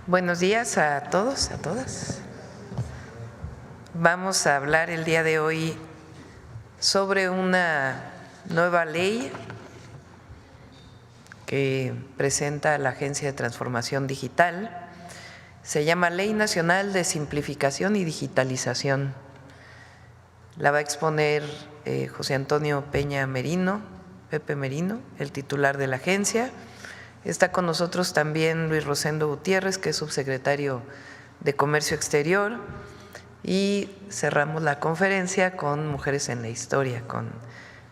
Buenos días a todos, a todas. Vamos a hablar el día de hoy sobre una nueva ley que presenta la Agencia de Transformación Digital. Se llama Ley Nacional de Simplificación y Digitalización. La va a exponer José Antonio Peña Merino, Pepe Merino, el titular de la agencia. Está con nosotros también Luis Rosendo Gutiérrez, que es subsecretario de Comercio Exterior, y cerramos la conferencia con Mujeres en la Historia, con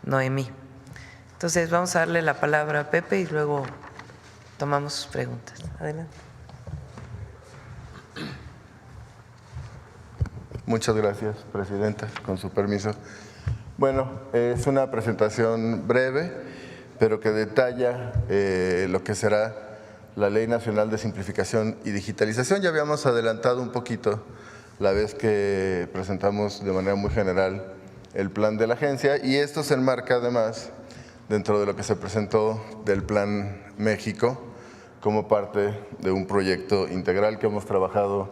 Noemí. Entonces vamos a darle la palabra a Pepe y luego tomamos sus preguntas. Adelante. Muchas gracias, Presidenta, con su permiso. Bueno, es una presentación breve, pero que detalla lo que será la Ley Nacional de Simplificación y Digitalización. Ya habíamos adelantado un poquito la vez que presentamos de manera muy general el plan de la agencia, y esto se enmarca además dentro de lo que se presentó del Plan México como parte de un proyecto integral que hemos trabajado,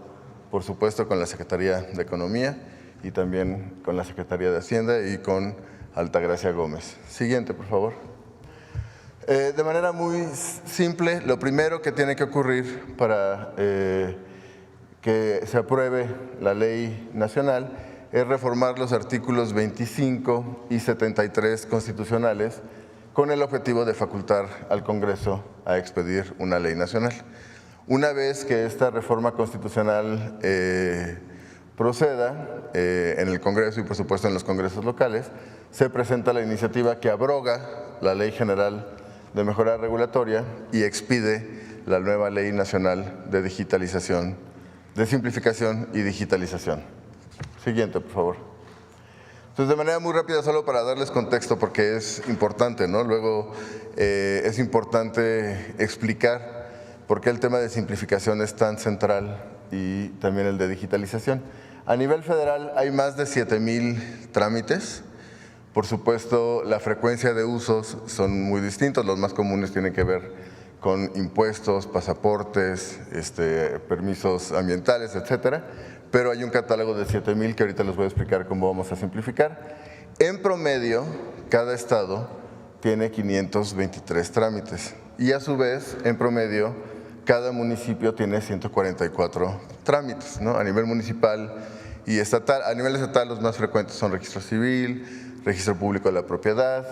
por supuesto, con la Secretaría de Economía y también con la Secretaría de Hacienda y con Altagracia Gómez. Siguiente, por favor. De manera muy simple, lo primero que tiene que ocurrir para que se apruebe la ley nacional es reformar los artículos 25 y 73 constitucionales con el objetivo de facultar al Congreso a expedir una ley nacional. Una vez que esta reforma constitucional proceda en el Congreso y por supuesto en los congresos locales, se presenta la iniciativa que abroga la Ley General de Mejora Regulatoria y expide la nueva Ley Nacional de Digitalización, de Simplificación y Digitalización. Siguiente, por favor. Entonces, de manera muy rápida, solo para darles contexto, porque es importante, ¿no? Luego es importante explicar por qué el tema de simplificación es tan central y también el de digitalización. A nivel federal hay más de 7,000 trámites. Por supuesto, la frecuencia de usos son muy distintos. Los más comunes tienen que ver con impuestos, pasaportes, permisos ambientales, etcétera. Pero hay un catálogo de 7,000 que ahorita les voy a explicar cómo vamos a simplificar. En promedio, cada estado tiene 523 trámites y a su vez, en promedio, cada municipio tiene 144 trámites, ¿no? A nivel municipal y estatal. A nivel estatal los más frecuentes son registro civil, registro público de la propiedad,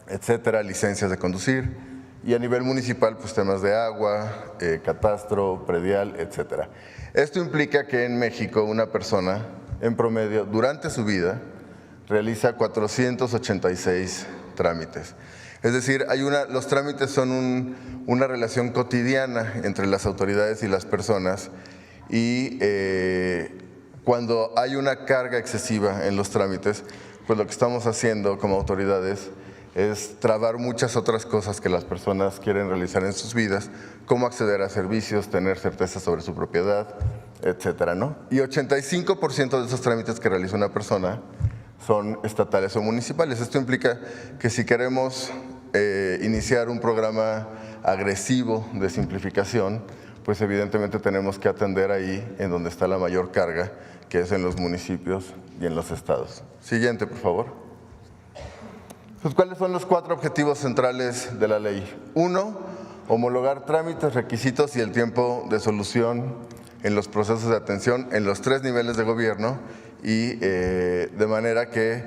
etcétera, licencias de conducir, y a nivel municipal pues temas de agua, catastro, predial, etcétera. Esto implica que en México una persona en promedio durante su vida realiza 486 trámites. Es decir, los trámites son una relación cotidiana entre las autoridades y las personas, y cuando hay una carga excesiva en los trámites, pues lo que estamos haciendo como autoridades es trabar muchas otras cosas que las personas quieren realizar en sus vidas, como acceder a servicios, tener certeza sobre su propiedad, etcétera, ¿no? Y 85% de esos trámites que realiza una persona son estatales o municipales. Esto implica que si queremos iniciar un programa agresivo de simplificación, pues evidentemente tenemos que atender ahí en donde está la mayor carga, que es en los municipios y en los estados. Siguiente, por favor. Pues, ¿cuáles son los 4 objetivos centrales de la ley? 1, homologar trámites, requisitos y el tiempo de solución en los procesos de atención en los 3 niveles de gobierno, y de manera que,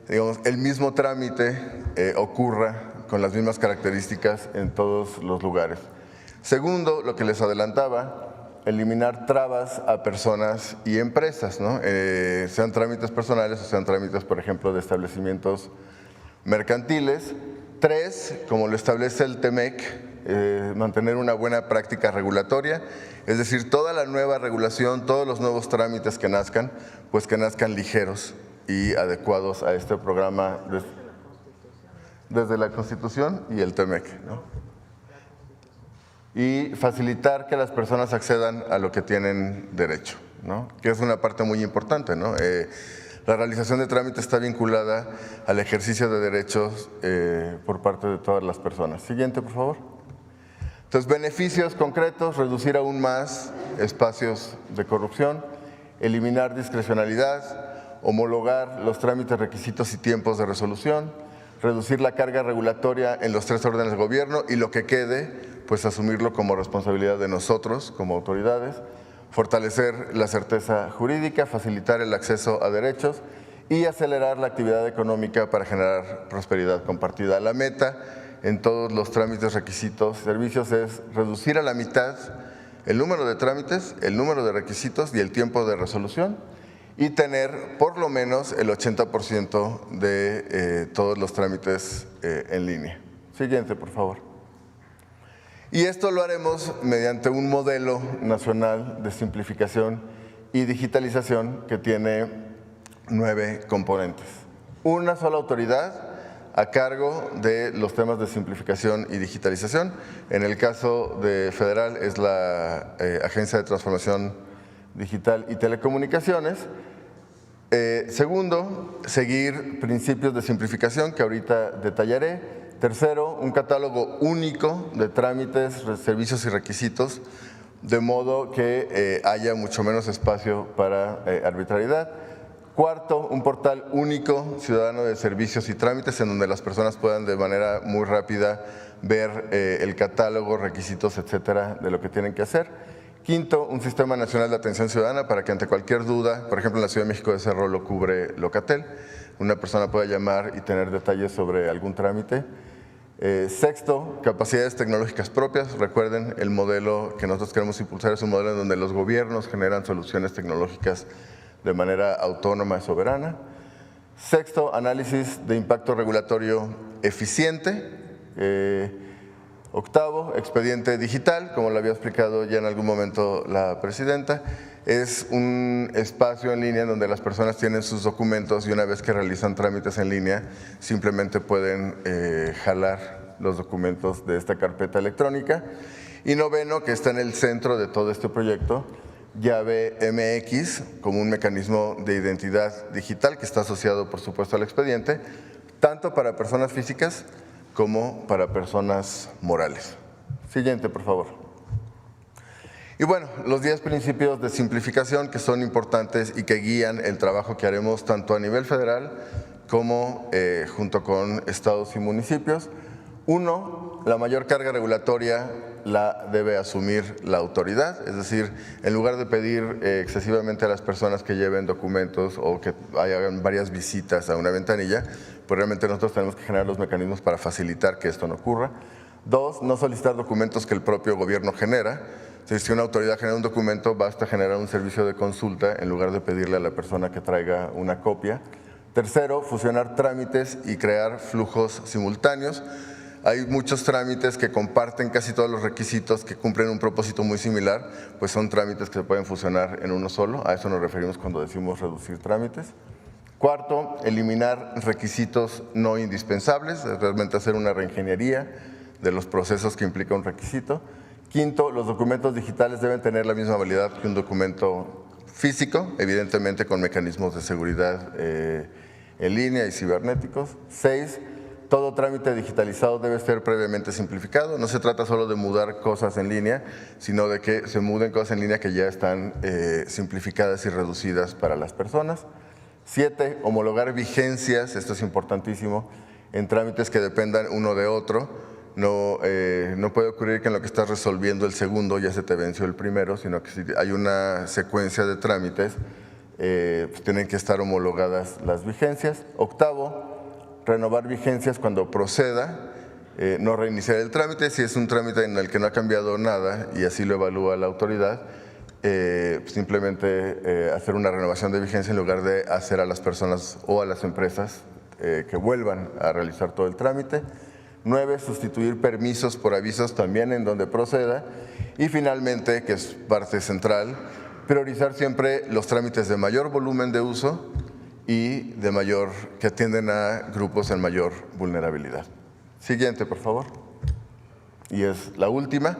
digamos, el mismo trámite ocurra con las mismas características en todos los lugares. Segundo, lo que les adelantaba, eliminar trabas a personas y empresas, ¿no? Sean trámites personales o sean trámites, por ejemplo, de establecimientos mercantiles. 3, como lo establece el TEMEC, mantener una buena práctica regulatoria, es decir, toda la nueva regulación, todos los nuevos trámites que nazcan, pues que nazcan ligeros y adecuados a este programa desde la Constitución y el TEMEC, ¿no? Y facilitar que las personas accedan a lo que tienen derecho, ¿no? Que es una parte muy importante, ¿no? La realización de trámites está vinculada al ejercicio de derechos por parte de todas las personas. Siguiente, por favor. Entonces, beneficios concretos: reducir aún más espacios de corrupción, eliminar discrecionalidad, homologar los trámites, requisitos y tiempos de resolución, reducir la carga regulatoria en los 3 órdenes de gobierno y lo que quede, pues asumirlo como responsabilidad de nosotros como autoridades, fortalecer la certeza jurídica, facilitar el acceso a derechos y acelerar la actividad económica para generar prosperidad compartida. La meta en todos los trámites, requisitos, servicios es reducir a la mitad el número de trámites, el número de requisitos y el tiempo de resolución, y tener por lo menos el 80% de todos los trámites en línea. Siguiente, por favor. Y esto lo haremos mediante un modelo nacional de simplificación y digitalización que tiene 9 componentes. Una sola autoridad a cargo de los temas de simplificación y digitalización. En el caso de federal es la Agencia de Transformación Digital y Telecomunicaciones. Segundo, seguir principios de simplificación que ahorita detallaré. Tercero, un catálogo único de trámites, servicios y requisitos, de modo que haya mucho menos espacio para arbitrariedad. Cuarto, un portal único ciudadano de servicios y trámites en donde las personas puedan de manera muy rápida ver el catálogo, requisitos, etcétera, de lo que tienen que hacer. Quinto, un sistema nacional de atención ciudadana para que ante cualquier duda, por ejemplo en la Ciudad de México ese rol lo cubre Locatel, una persona pueda llamar y tener detalles sobre algún trámite. Sexto, capacidades tecnológicas propias. Recuerden, el modelo que nosotros queremos impulsar es un modelo en donde los gobiernos generan soluciones tecnológicas de manera autónoma y soberana. Sexto, análisis de impacto regulatorio eficiente. Octavo, expediente digital, como lo había explicado ya en algún momento la presidenta. Es un espacio en línea donde las personas tienen sus documentos y una vez que realizan trámites en línea simplemente pueden jalar los documentos de esta carpeta electrónica. Y noveno, que está en el centro de todo este proyecto, llave MX, como un mecanismo de identidad digital que está asociado por supuesto al expediente, tanto para personas físicas como para personas morales. Siguiente, por favor. Y bueno, los 10 principios de simplificación que son importantes y que guían el trabajo que haremos tanto a nivel federal como junto con estados y municipios. Uno, la mayor carga regulatoria la debe asumir la autoridad, es decir, en lugar de pedir excesivamente a las personas que lleven documentos o que hagan varias visitas a una ventanilla, pues realmente nosotros tenemos que generar los mecanismos para facilitar que esto no ocurra. Dos, no solicitar documentos que el propio gobierno genera. Si una autoridad genera un documento, basta generar un servicio de consulta en lugar de pedirle a la persona que traiga una copia. Tercero, fusionar trámites y crear flujos simultáneos. Hay muchos trámites que comparten casi todos los requisitos que cumplen un propósito muy similar, pues son trámites que se pueden fusionar en uno solo. A eso nos referimos cuando decimos reducir trámites. Cuarto, eliminar requisitos no indispensables, realmente hacer una reingeniería de los procesos que implica un requisito. Quinto, los documentos digitales deben tener la misma validad que un documento físico, evidentemente con mecanismos de seguridad en línea y cibernéticos. 6, todo trámite digitalizado debe ser previamente simplificado. No se trata solo de mudar cosas en línea, sino de que se muden cosas en línea que ya están simplificadas y reducidas para las personas. 7, homologar vigencias, esto es importantísimo, en trámites que dependan uno de otro. No puede ocurrir que en lo que estás resolviendo el segundo ya se te venció el primero, sino que si hay una secuencia de trámites, pues tienen que estar homologadas las vigencias. Octavo, renovar vigencias cuando proceda, no reiniciar el trámite. Si es un trámite en el que no ha cambiado nada y así lo evalúa la autoridad, simplemente hacer una renovación de vigencia en lugar de hacer a las personas o a las empresas que vuelvan a realizar todo el trámite. 9, sustituir permisos por avisos también en donde proceda. Y finalmente, que es parte central, priorizar siempre los trámites de mayor volumen de uso y que atienden a grupos en mayor vulnerabilidad. Siguiente, por favor. Y es la última.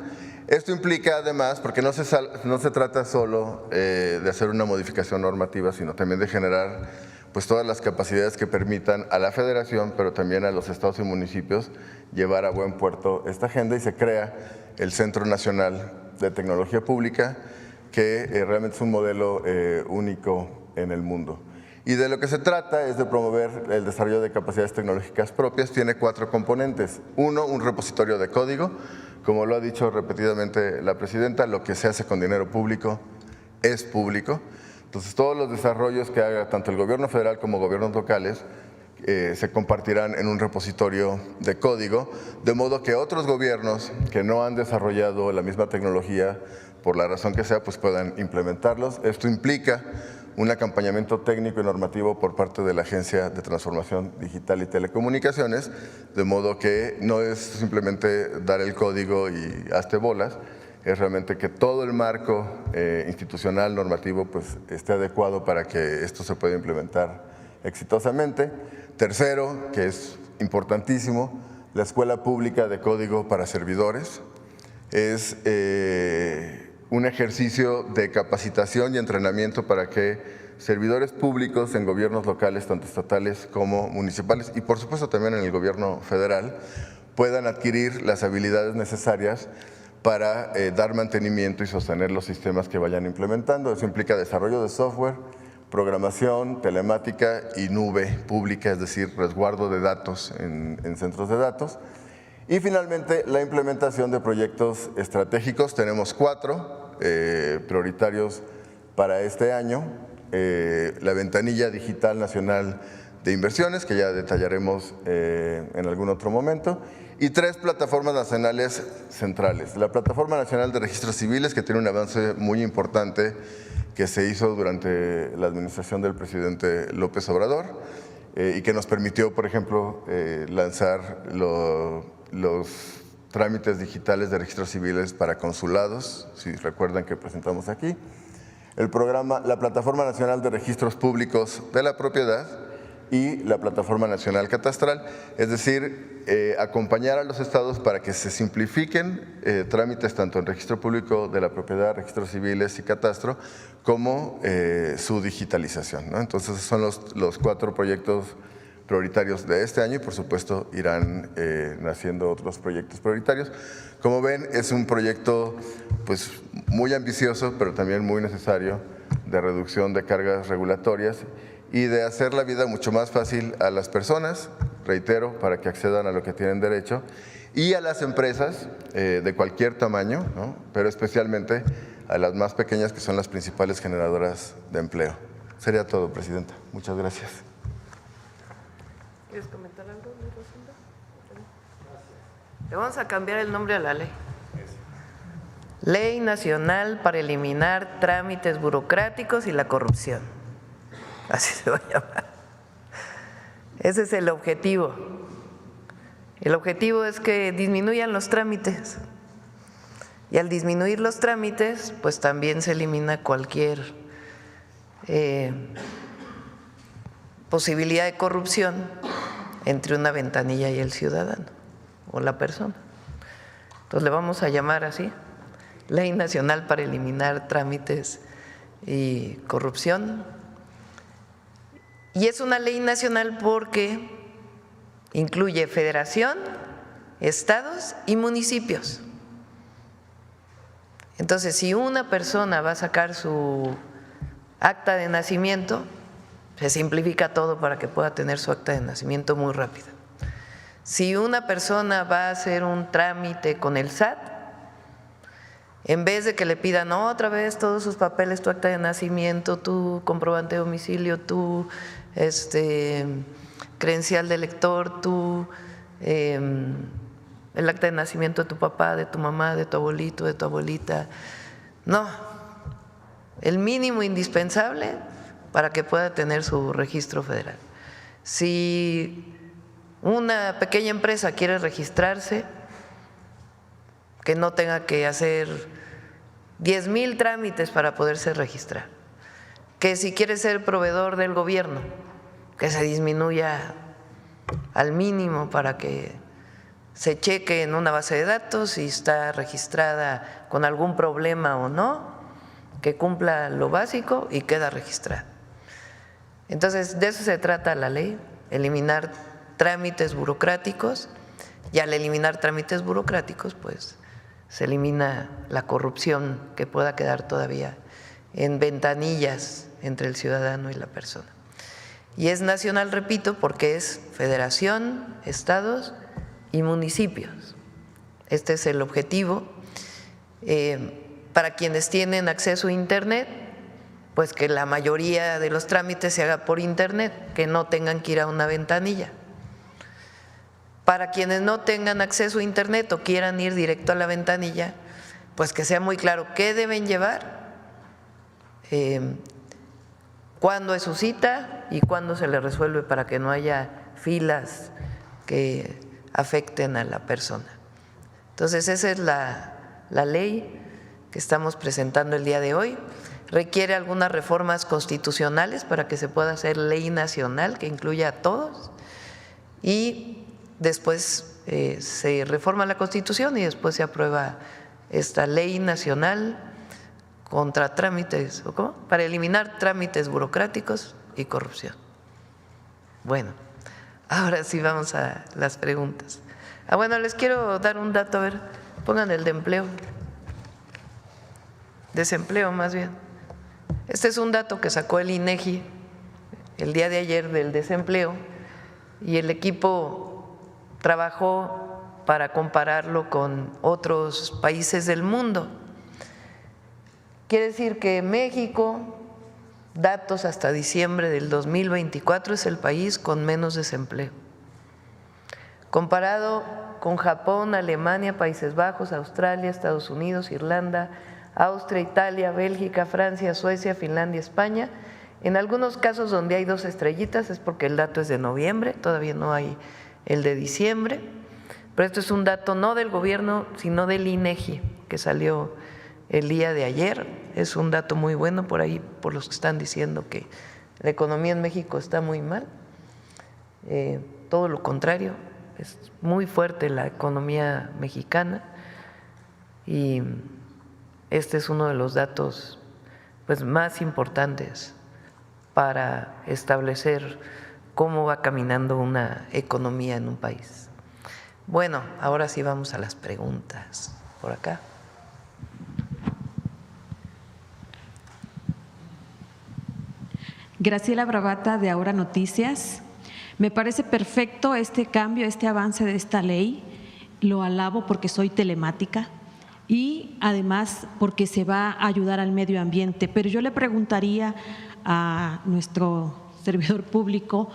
Esto implica además, porque no se trata solo de hacer una modificación normativa, sino también de generar pues todas las capacidades que permitan a la Federación, pero también a los estados y municipios llevar a buen puerto esta agenda, y se crea el Centro Nacional de Tecnología Pública, que realmente es un modelo único en el mundo. Y de lo que se trata es de promover el desarrollo de capacidades tecnológicas propias. Tiene 4 componentes. 1, un repositorio de código. Como lo ha dicho repetidamente la presidenta, lo que se hace con dinero público es público. Entonces, todos los desarrollos que haga tanto el gobierno federal como gobiernos locales se compartirán en un repositorio de código, de modo que otros gobiernos que no han desarrollado la misma tecnología, por la razón que sea, pues puedan implementarlos. Esto implica un acompañamiento técnico y normativo por parte de la Agencia de Transformación Digital y Telecomunicaciones, de modo que no es simplemente dar el código y hazte bolas, es realmente que todo el marco institucional, normativo, pues esté adecuado para que esto se pueda implementar exitosamente. Tercero, que es importantísimo, la Escuela Pública de Código para Servidores. Es un ejercicio de capacitación y entrenamiento para que servidores públicos en gobiernos locales, tanto estatales como municipales, y por supuesto también en el gobierno federal, puedan adquirir las habilidades necesarias para dar mantenimiento y sostener los sistemas que vayan implementando. Eso implica desarrollo de software, programación, telemática y nube pública, es decir, resguardo de datos en centros de datos. Y finalmente, la implementación de proyectos estratégicos. Tenemos 4 prioritarios para este año. La Ventanilla Digital Nacional de Inversiones, que ya detallaremos en algún otro momento, y 3 plataformas nacionales centrales. La Plataforma Nacional de Registros Civiles, que tiene un avance muy importante que se hizo durante la administración del presidente López Obrador y que nos permitió, por ejemplo, lanzar los trámites digitales de registros civiles para consulados, si recuerdan que presentamos aquí. El programa, la Plataforma Nacional de Registros Públicos de la Propiedad y la Plataforma Nacional Catastral, es decir, acompañar a los estados para que se simplifiquen trámites tanto en registro público de la propiedad, registros civiles y catastro, como su digitalización, ¿no? Entonces, son los 4 proyectos prioritarios de este año y por supuesto irán naciendo otros proyectos prioritarios. Como ven, es un proyecto pues muy ambicioso, pero también muy necesario, de reducción de cargas regulatorias y de hacer la vida mucho más fácil a las personas, reitero, para que accedan a lo que tienen derecho, y a las empresas de cualquier tamaño, ¿no? Pero especialmente a las más pequeñas, que son las principales generadoras de empleo. Sería todo, Presidenta. Muchas gracias. ¿Quieres comentar algo, Rosendo? Le vamos a cambiar el nombre a la ley. Ley Nacional para eliminar trámites burocráticos y la corrupción. Así se va a llamar. Ese es el objetivo. El objetivo es que disminuyan los trámites. Y al disminuir los trámites, pues también se elimina cualquier posibilidad de corrupción entre una ventanilla y el ciudadano o la persona. Entonces le vamos a llamar así, Ley Nacional para eliminar trámites y corrupción. Y es una ley nacional porque incluye federación, estados y municipios. Entonces, si una persona va a sacar su acta de nacimiento, se simplifica todo para que pueda tener su acta de nacimiento muy rápido. Si una persona va a hacer un trámite con el SAT, en vez de que le pidan otra vez todos sus papeles, tu acta de nacimiento, tu comprobante de domicilio, tu credencial de elector, el acta de nacimiento de tu papá, de tu mamá, de tu abuelito, de tu abuelita. No, el mínimo indispensable para que pueda tener su registro federal. Si una pequeña empresa quiere registrarse, que no tenga que hacer 10,000 trámites para poderse registrar. Que si quiere ser proveedor del gobierno, que se disminuya al mínimo para que se cheque en una base de datos si está registrada con algún problema o no, que cumpla lo básico y queda registrada. Entonces, de eso se trata la ley, eliminar trámites burocráticos, y al eliminar trámites burocráticos, pues se elimina la corrupción que pueda quedar todavía en ventanillas entre el ciudadano y la persona. Y es nacional, repito, porque es federación, estados y municipios. Este es el objetivo. Para quienes tienen acceso a Internet, pues que la mayoría de los trámites se haga por Internet, que no tengan que ir a una ventanilla. Para quienes no tengan acceso a Internet o quieran ir directo a la ventanilla, pues que sea muy claro qué deben llevar, cuándo es su cita y cuándo se le resuelve para que no haya filas que afecten a la persona. Entonces, esa es la ley que estamos presentando el día de hoy. Requiere algunas reformas constitucionales para que se pueda hacer ley nacional que incluya a todos, y después se reforma la Constitución y después se aprueba esta ley nacional contra trámites, ¿o cómo? Para eliminar trámites burocráticos y corrupción. Bueno, ahora sí vamos a las preguntas. Bueno, les quiero dar un dato, a ver, pongan el de empleo, desempleo más bien. Este es un dato que sacó el INEGI el día de ayer del desempleo, y el equipo trabajó para compararlo con otros países del mundo. Quiere decir que México, datos hasta diciembre del 2024, es el país con menos desempleo. Comparado con Japón, Alemania, Países Bajos, Australia, Estados Unidos, Irlanda, Austria, Italia, Bélgica, Francia, Suecia, Finlandia, España. En algunos casos donde hay 2 estrellitas es porque el dato es de noviembre, todavía no hay el de diciembre, pero esto es un dato no del gobierno, sino del INEGI, que salió el día de ayer. Es un dato muy bueno por ahí, por los que están diciendo que la economía en México está muy mal. Todo lo contrario, es muy fuerte la economía mexicana, y este es uno de los datos pues más importantes para establecer cómo va caminando una economía en un país. Bueno, ahora sí vamos a las preguntas. Por acá. Graciela Bravata, de Ahora Noticias. Me parece perfecto este cambio, este avance de esta ley. Lo alabo porque soy telemática y además porque se va a ayudar al medio ambiente. Pero yo le preguntaría a nuestro servidor público,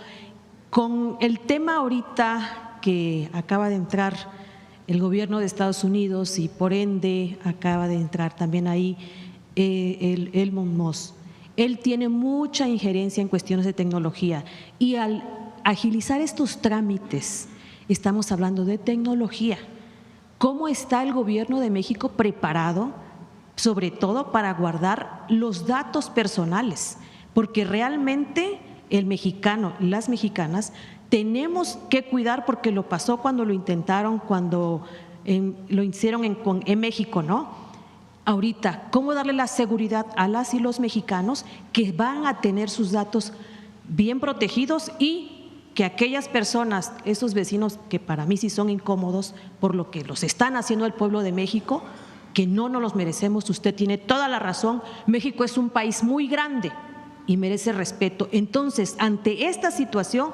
con el tema ahorita que acaba de entrar el gobierno de Estados Unidos y por ende acaba de entrar también ahí el Elon Musk. Él tiene mucha injerencia en cuestiones de tecnología y al agilizar estos trámites estamos hablando de tecnología. ¿Cómo está el gobierno de México preparado, sobre todo para guardar los datos personales? Porque realmente el mexicano, las mexicanas, tenemos que cuidar, porque lo pasó cuando lo intentaron, cuando lo hicieron en México, ¿no? Ahorita, ¿cómo darle la seguridad a las y los mexicanos que van a tener sus datos bien protegidos y que aquellas personas, esos vecinos que para mí sí son incómodos por lo que los están haciendo el pueblo de México, que no nos los merecemos? Usted tiene toda la razón, México es un país muy grande y merece respeto. Entonces, ante esta situación,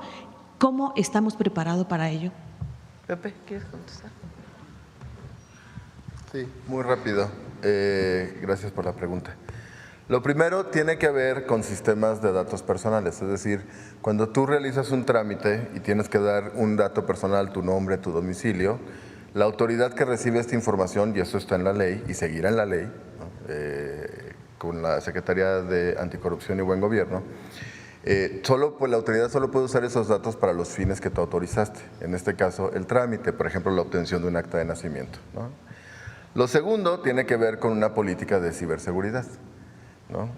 ¿cómo estamos preparados para ello? Pepe, ¿quieres contestar? Sí, muy rápido. Gracias por la pregunta. Lo primero tiene que ver con sistemas de datos personales, es decir, cuando tú realizas un trámite y tienes que dar un dato personal, tu nombre, tu domicilio, la autoridad que recibe esta información, y eso está en la ley y seguirá en la ley, ¿no? Con la Secretaría de Anticorrupción y Buen Gobierno, pues la autoridad solo puede usar esos datos para los fines que tú autorizaste, en este caso el trámite, por ejemplo la obtención de un acta de nacimiento, ¿no? Lo segundo tiene que ver con una política de ciberseguridad, ¿no?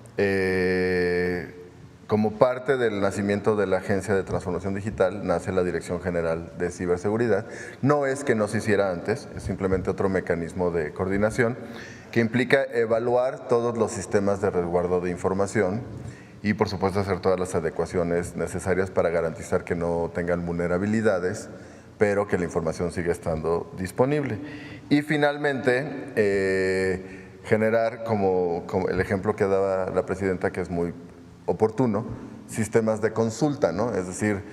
Como parte del nacimiento de la Agencia de Transformación Digital, nace la Dirección General de Ciberseguridad. No es que no se hiciera antes, es simplemente otro mecanismo de coordinación que implica evaluar todos los sistemas de resguardo de información y por supuesto hacer todas las adecuaciones necesarias para garantizar que no tengan vulnerabilidades, pero que la información siga estando disponible. Y finalmente, generar, como el ejemplo que daba la presidenta, que es muy oportuno, sistemas de consulta, ¿no? Es decir,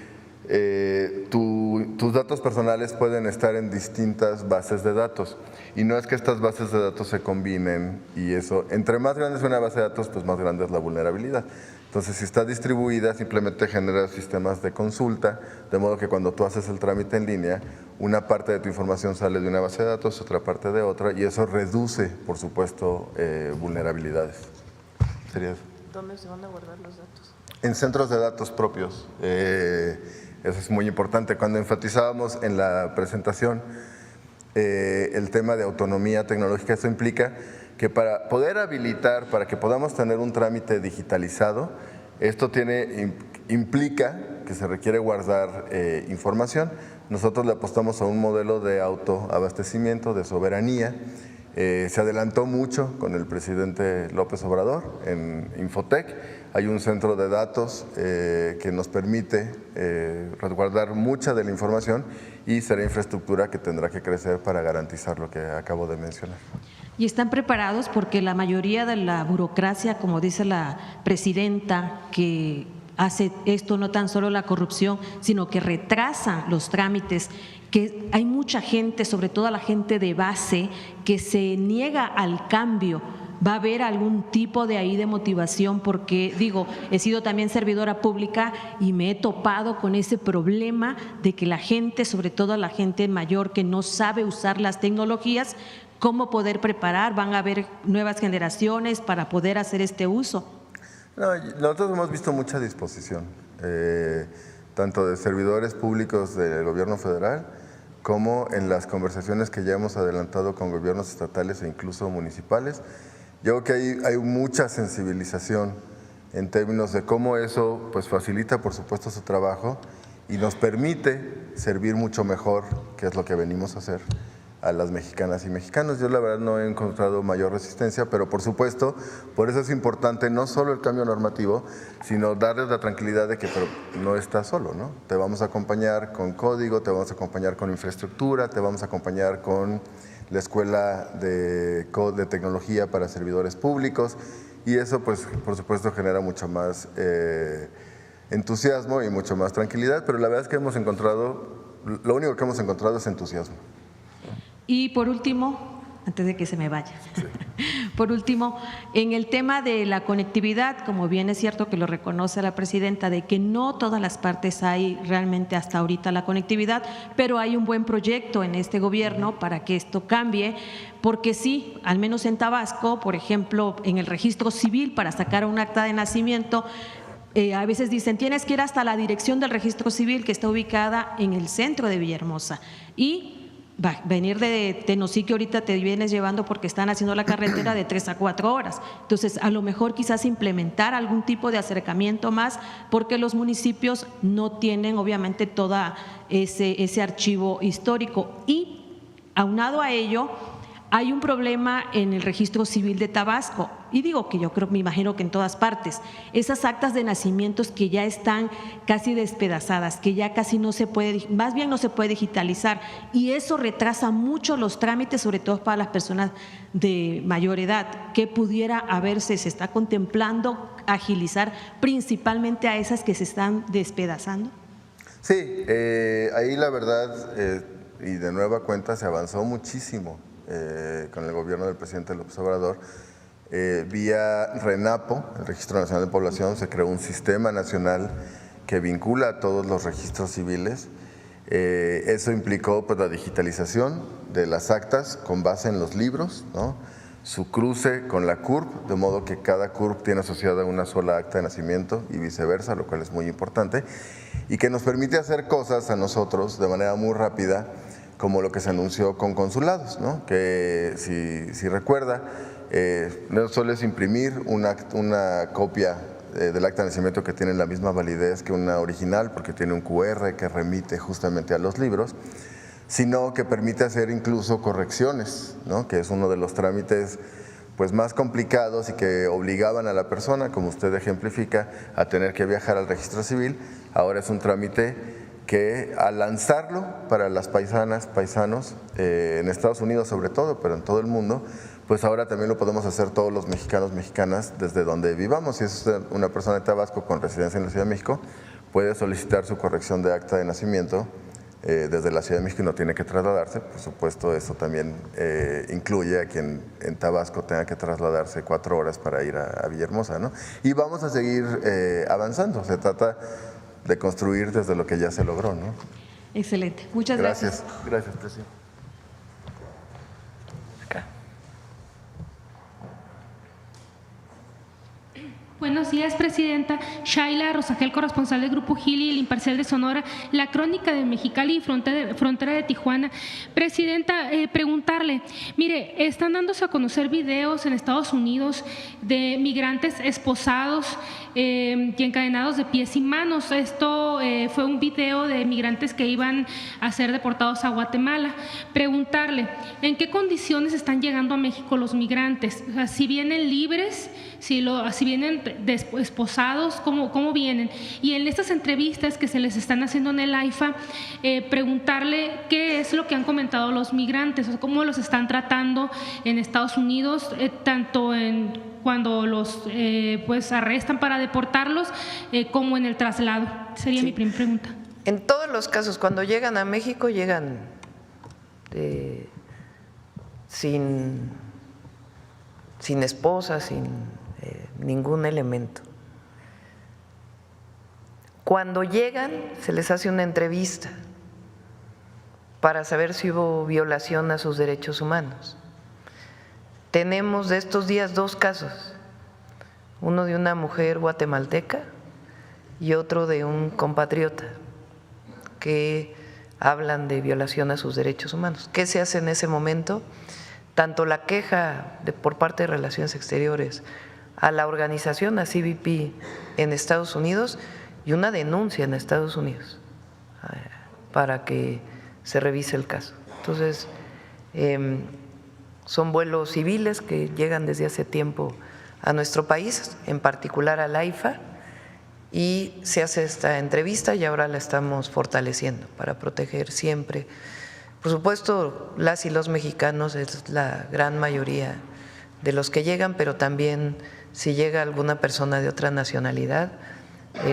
tus datos personales pueden estar en distintas bases de datos y no es que estas bases de datos se combinen y eso, entre más grande es una base de datos, pues más grande es la vulnerabilidad. Entonces, si está distribuida, simplemente genera sistemas de consulta, de modo que cuando tú haces el trámite en línea, una parte de tu información sale de una base de datos, otra parte de otra, y eso reduce, por supuesto, vulnerabilidades. ¿Sería eso? ¿Dónde se van a guardar los datos? En centros de datos propios. Eso es muy importante. Cuando enfatizábamos en la presentación el tema de autonomía tecnológica, eso implica que para poder habilitar, para que podamos tener un trámite digitalizado, esto implica que se requiere guardar información. Nosotros le apostamos a un modelo de autoabastecimiento, de soberanía. Se adelantó mucho con el presidente López Obrador en Infotec. Hay un centro de datos que nos permite resguardar mucha de la información y será infraestructura que tendrá que crecer para garantizar lo que acabo de mencionar. Y están preparados porque la mayoría de la burocracia, como dice la presidenta, que hace esto no tan solo la corrupción, sino que retrasa los trámites, que hay mucha gente, sobre todo la gente de base, que se niega al cambio. ¿Va a haber algún tipo de ahí de motivación? Porque digo, he sido también servidora pública y me he topado con ese problema de que la gente, sobre todo la gente mayor que no sabe usar las tecnologías, ¿cómo poder preparar? ¿Van a haber nuevas generaciones para poder hacer este uso? No, nosotros hemos visto mucha disposición, tanto de servidores públicos del gobierno federal como en las conversaciones que ya hemos adelantado con gobiernos estatales e incluso municipales. Yo creo que hay mucha sensibilización en términos de cómo eso pues facilita, por supuesto, su trabajo y nos permite servir mucho mejor, que es lo que venimos a hacer, a las mexicanas y mexicanos. Yo la verdad no he encontrado mayor resistencia, pero por supuesto, por eso es importante no solo el cambio normativo, sino darles la tranquilidad de que pero no estás solo, ¿no? Te vamos a acompañar con código, te vamos a acompañar con infraestructura, te vamos a acompañar con la Escuela de Tecnología para Servidores Públicos y eso pues por supuesto genera mucho más entusiasmo y mucho más tranquilidad, pero la verdad es que hemos encontrado, lo único que hemos encontrado es entusiasmo. Y por último, antes de que se me vaya, por último, en el tema de la conectividad, como bien es cierto que lo reconoce la presidenta, de que no todas las partes hay realmente hasta ahorita la conectividad, pero hay un buen proyecto en este gobierno para que esto cambie, porque sí, al menos en Tabasco, por ejemplo, en el registro civil para sacar un acta de nacimiento, a veces dicen tienes que ir hasta la dirección del registro civil que está ubicada en el centro de Villahermosa y venir de Tenosique ahorita te vienes llevando porque están haciendo la carretera de 3 a 4 horas. Entonces, a lo mejor quizás implementar algún tipo de acercamiento más porque los municipios no tienen obviamente todo ese archivo histórico. Y aunado a ello, hay un problema en el registro civil de Tabasco, y digo que yo creo, me imagino que en todas partes, esas actas de nacimientos que ya están casi despedazadas, que ya casi no se puede, más bien no se puede digitalizar, y eso retrasa mucho los trámites, sobre todo para las personas de mayor edad. ¿Qué pudiera haberse, se está contemplando agilizar principalmente a esas que se están despedazando? Sí, ahí la verdad, y de nueva cuenta, se avanzó muchísimo. Con el gobierno del presidente López Obrador, vía RENAPO, el Registro Nacional de Población, se creó un sistema nacional que vincula a todos los registros civiles. Eso implicó pues, la digitalización de las actas con base en los libros, ¿no? Su cruce con la CURP, de modo que cada CURP tiene asociada una sola acta de nacimiento y viceversa, lo cual es muy importante, y que nos permite hacer cosas a nosotros de manera muy rápida, como lo que se anunció con consulados, ¿no? Que si recuerda, no solo es imprimir una copia del acta de nacimiento que tiene la misma validez que una original, porque tiene un QR que remite justamente a los libros, sino que permite hacer incluso correcciones, ¿no? Que es uno de los trámites pues más complicados y que obligaban a la persona, como usted ejemplifica, a tener que viajar al registro civil. Ahora es un trámite que al lanzarlo para las paisanas, paisanos, en Estados Unidos sobre todo, pero en todo el mundo, pues ahora también lo podemos hacer todos los mexicanos, mexicanas, desde donde vivamos. Si es una persona de Tabasco con residencia en la Ciudad de México, puede solicitar su corrección de acta de nacimiento desde la Ciudad de México y no tiene que trasladarse. Por supuesto, eso también incluye a quien en Tabasco tenga que trasladarse 4 horas para ir a Villahermosa, ¿no? Y vamos a seguir avanzando. Se trata de construir desde lo que ya se logró, ¿no? Excelente. Muchas gracias. Gracias, presidente. Buenos días, presidenta. Shaila Rosagel, corresponsal del Grupo Gili, El Imparcial de Sonora, La Crónica de Mexicali y Frontera de Tijuana. Presidenta, preguntarle, mire, están dándose a conocer videos en Estados Unidos de migrantes esposados y encadenados de pies y manos. Esto fue un video de migrantes que iban a ser deportados a Guatemala. Preguntarle, ¿en qué condiciones están llegando a México los migrantes? O sea, si vienen libres, si vienen esposados, ¿cómo vienen? Y en estas entrevistas que se les están haciendo en el AIFA, preguntarle qué es lo que han comentado los migrantes, o sea, cómo los están tratando en Estados Unidos, tanto cuando los pues arrestan para deportarlos, como en el traslado. Sería mi primera pregunta. En todos los casos, cuando llegan a México, llegan sin esposa, sin ningún elemento. Cuando llegan, se les hace una entrevista para saber si hubo violación a sus derechos humanos. Tenemos de estos días 2 casos, uno de una mujer guatemalteca y otro de un compatriota que hablan de violación a sus derechos humanos. ¿Qué se hace en ese momento? Tanto la queja por parte de Relaciones Exteriores a la organización, a CBP en Estados Unidos, y una denuncia en Estados Unidos para que se revise el caso. Entonces, son vuelos civiles que llegan desde hace tiempo a nuestro país, en particular al AIFA, y se hace esta entrevista y ahora la estamos fortaleciendo para proteger siempre. Por supuesto, las y los mexicanos es la gran mayoría de los que llegan, pero también si llega alguna persona de otra nacionalidad,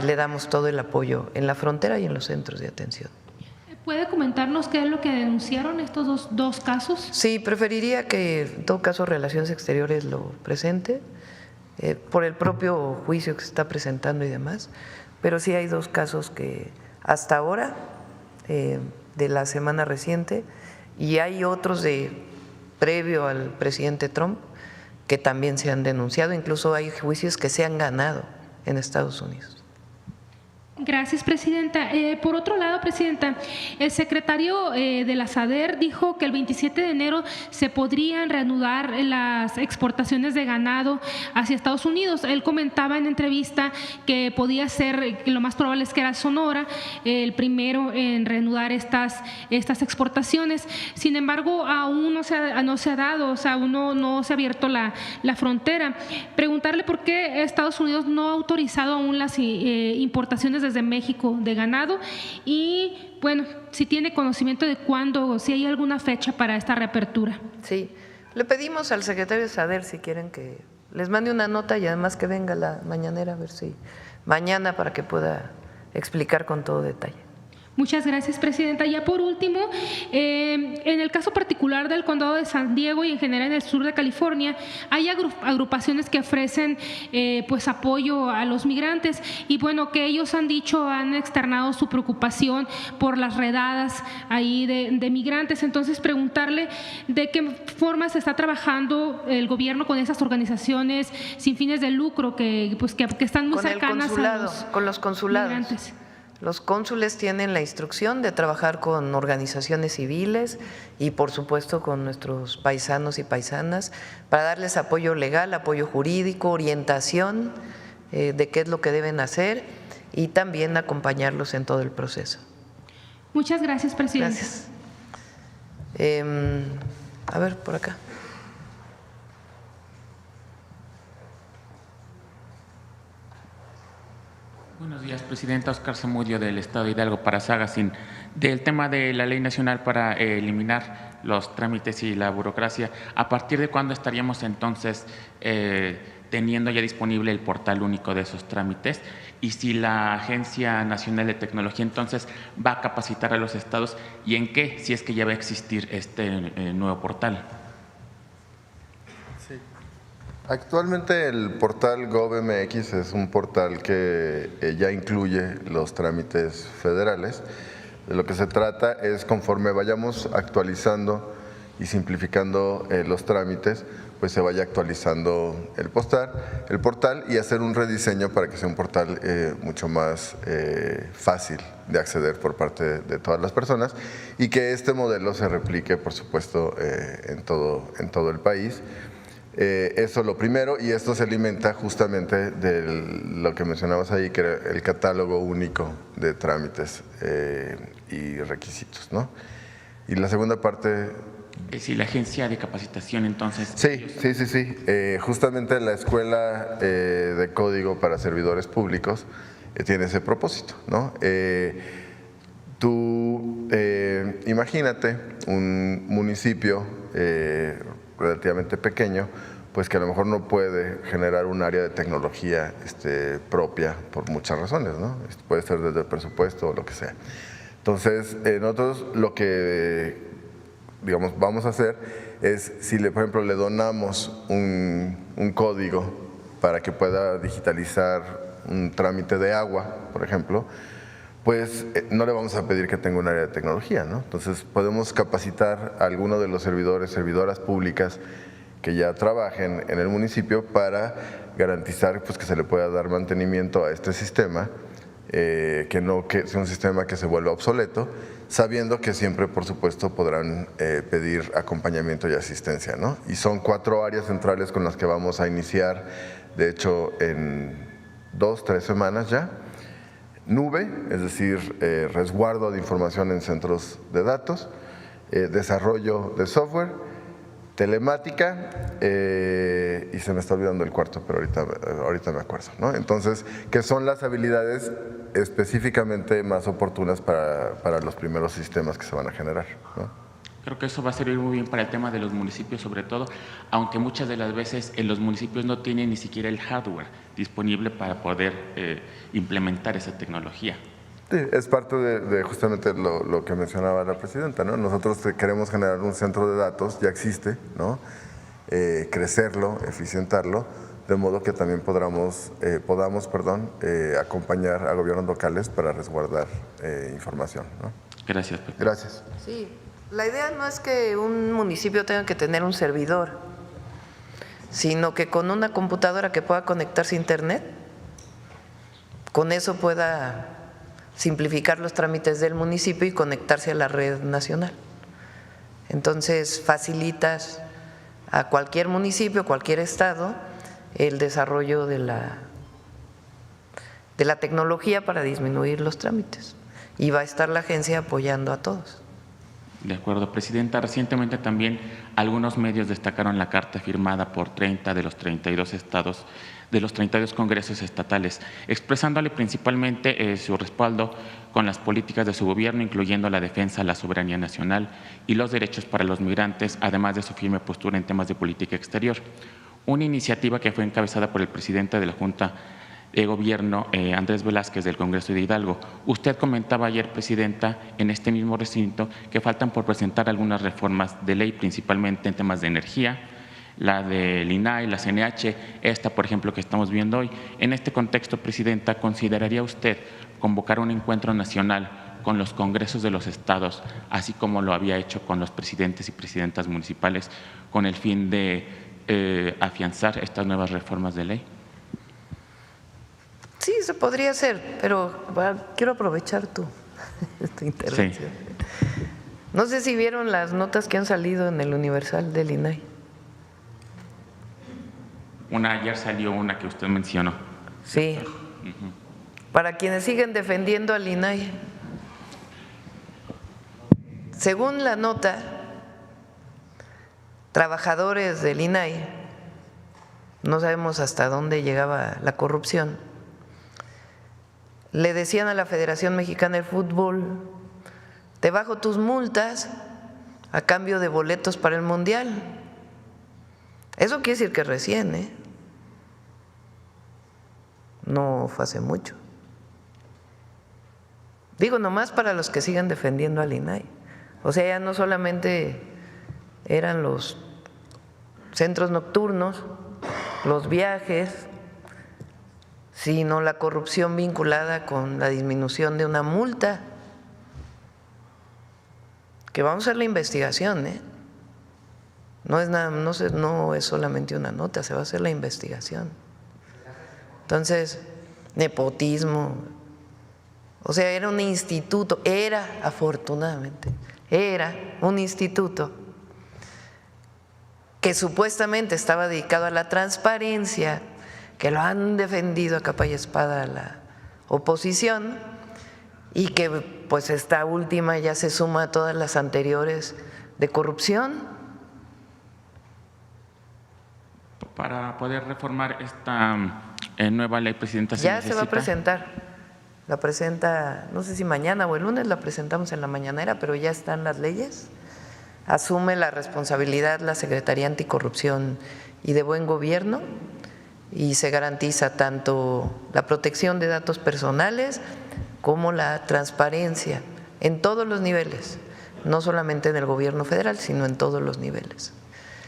le damos todo el apoyo en la frontera y en los centros de atención. ¿Puede comentarnos qué es lo que denunciaron estos dos casos? Sí, preferiría que en todo caso Relaciones Exteriores lo presente, por el propio juicio que se está presentando y demás, pero sí hay 2 casos que hasta ahora, de la semana reciente, y hay otros previo al presidente Trump que también se han denunciado, incluso hay juicios que se han ganado en Estados Unidos. Gracias, presidenta. Por otro lado, presidenta, el secretario de la SADER dijo que el 27 de enero se podrían reanudar las exportaciones de ganado hacia Estados Unidos. Él comentaba en entrevista que podía ser, que lo más probable es que era Sonora el primero en reanudar estas exportaciones. Sin embargo, aún no se ha dado, o sea, aún no se ha abierto la frontera. Preguntarle por qué Estados Unidos no ha autorizado aún las importaciones desde México de ganado y, bueno, si tiene conocimiento de cuándo o si hay alguna fecha para esta reapertura. Sí, le pedimos al secretario de SADER si quieren que les mande una nota y además que venga la mañanera, a ver si mañana, para que pueda explicar con todo detalle. Muchas gracias, presidenta. Ya por último, en el caso particular del condado de San Diego y en general en el sur de California, hay agrupaciones que ofrecen pues apoyo a los migrantes y bueno, que ellos han externado su preocupación por las redadas ahí de migrantes. Entonces, preguntarle de qué forma se está trabajando el gobierno con esas organizaciones sin fines de lucro que están muy cercanas con los consulados. Migrantes. Los cónsules tienen la instrucción de trabajar con organizaciones civiles y por supuesto con nuestros paisanos y paisanas para darles apoyo legal, apoyo jurídico, orientación de qué es lo que deben hacer y también acompañarlos en todo el proceso. Muchas gracias, presidente. Gracias. A ver, por acá. Buenos días, Presidenta. Oscar Zamudio, del Estado de Hidalgo, para Sagacín. Del tema de la Ley Nacional para eliminar los trámites y la burocracia, ¿a partir de cuándo estaríamos entonces teniendo ya disponible el portal único de esos trámites? Y si la Agencia Nacional de Tecnología entonces va a capacitar a los estados, ¿y en qué? Si es que ya va a existir este nuevo portal. Actualmente el portal GovMX es un portal que ya incluye los trámites federales. De lo que se trata es, conforme vayamos actualizando y simplificando los trámites, pues se vaya actualizando el portal y hacer un rediseño para que sea un portal mucho más fácil de acceder por parte de todas las personas y que este modelo se replique, por supuesto, en todo el país. Eso lo primero, y esto se alimenta justamente de lo que mencionabas ahí, que era el catálogo único de trámites y requisitos, ¿no? Y la segunda parte… Si la agencia de capacitación entonces… Sí. Justamente la Escuela de Código para Servidores Públicos tiene ese propósito, ¿no? Tú imagínate un municipio relativamente pequeño, pues que a lo mejor no puede generar un área de tecnología propia por muchas razones, ¿no? Puede ser desde el presupuesto o lo que sea. Entonces, nosotros lo que, digamos, vamos a hacer es, si por ejemplo le donamos un código para que pueda digitalizar un trámite de agua, por ejemplo, pues no le vamos a pedir que tenga un área de tecnología, ¿no? Entonces podemos capacitar a alguno de los servidoras públicas que ya trabajen en el municipio para garantizar pues que se le pueda dar mantenimiento a este sistema, que sea un sistema que se vuelva obsoleto, sabiendo que siempre, por supuesto, podrán pedir acompañamiento y asistencia, ¿no? Y son 4 áreas centrales con las que vamos a iniciar, de hecho, en 2-3 semanas ya. Nube, es decir, resguardo de información en centros de datos, desarrollo de software, telemática y se me está olvidando el cuarto, pero ahorita me acuerdo, ¿no? Entonces, que son las habilidades específicamente más oportunas para los primeros sistemas que se van a generar, ¿no? Creo que eso va a servir muy bien para el tema de los municipios, sobre todo, aunque muchas de las veces los municipios no tienen ni siquiera el hardware disponible para poder implementar esa tecnología. Sí, es parte de justamente lo que mencionaba la presidenta, ¿no? Nosotros queremos generar un centro de datos, ya existe, ¿no? Crecerlo, eficientarlo, de modo que también podamos acompañar a gobiernos locales para resguardar información, ¿no? Gracias. Gracias. Sí, la idea no es que un municipio tenga que tener un servidor, sino que con una computadora que pueda conectarse a internet, con eso pueda simplificar los trámites del municipio y conectarse a la red nacional. Entonces facilitas a cualquier municipio, cualquier estado, el desarrollo de la tecnología para disminuir los trámites, y va a estar la agencia apoyando a todos. De acuerdo, Presidenta. Recientemente también algunos medios destacaron la carta firmada por 30 de los 32 estados, de los 32 congresos estatales, expresándole principalmente su respaldo con las políticas de su gobierno, incluyendo la defensa de la soberanía nacional y los derechos para los migrantes, además de su firme postura en temas de política exterior. Una iniciativa que fue encabezada por el presidente de la Junta de Gobierno, Andrés Velázquez, del Congreso de Hidalgo. Usted comentaba ayer, Presidenta, en este mismo recinto, que faltan por presentar algunas reformas de ley, principalmente en temas de energía, la del INAI, la CNH, esta, por ejemplo, que estamos viendo hoy. En este contexto, Presidenta, ¿consideraría usted convocar un encuentro nacional con los congresos de los estados, así como lo había hecho con los presidentes y presidentas municipales, con el fin de afianzar estas nuevas reformas de ley? Sí, se podría hacer, pero quiero aprovechar tu intervención. Sí. No sé si vieron las notas que han salido en el Universal del INAI. Ayer salió una que usted mencionó. Sí. Para quienes siguen defendiendo al INAI. Según la nota, trabajadores del INAI, no sabemos hasta dónde llegaba la corrupción, le decían a la Federación Mexicana de Fútbol: te bajo tus multas a cambio de boletos para el Mundial. Eso quiere decir que recién, ¿eh? No fue hace mucho. Digo, nomás para los que sigan defendiendo al INAI. O sea, ya no solamente eran los centros nocturnos, los viajes, sino la corrupción vinculada con la disminución de una multa. Que vamos a hacer la investigación, ¿eh? No es nada, no es solamente una nota, se va a hacer la investigación. Entonces, nepotismo, o sea, era un instituto, afortunadamente, era un instituto que supuestamente estaba dedicado a la transparencia, que lo han defendido a capa y espada la oposición, y que pues esta última ya se suma a todas las anteriores de corrupción. Para poder reformar esta nueva ley, Presidenta, ya se va a presentar. La presenta, no sé si mañana o el lunes, la presentamos en la mañanera, pero ya están las leyes. Asume la responsabilidad la Secretaría Anticorrupción y de Buen Gobierno y se garantiza tanto la protección de datos personales como la transparencia en todos los niveles, no solamente en el gobierno federal, sino en todos los niveles.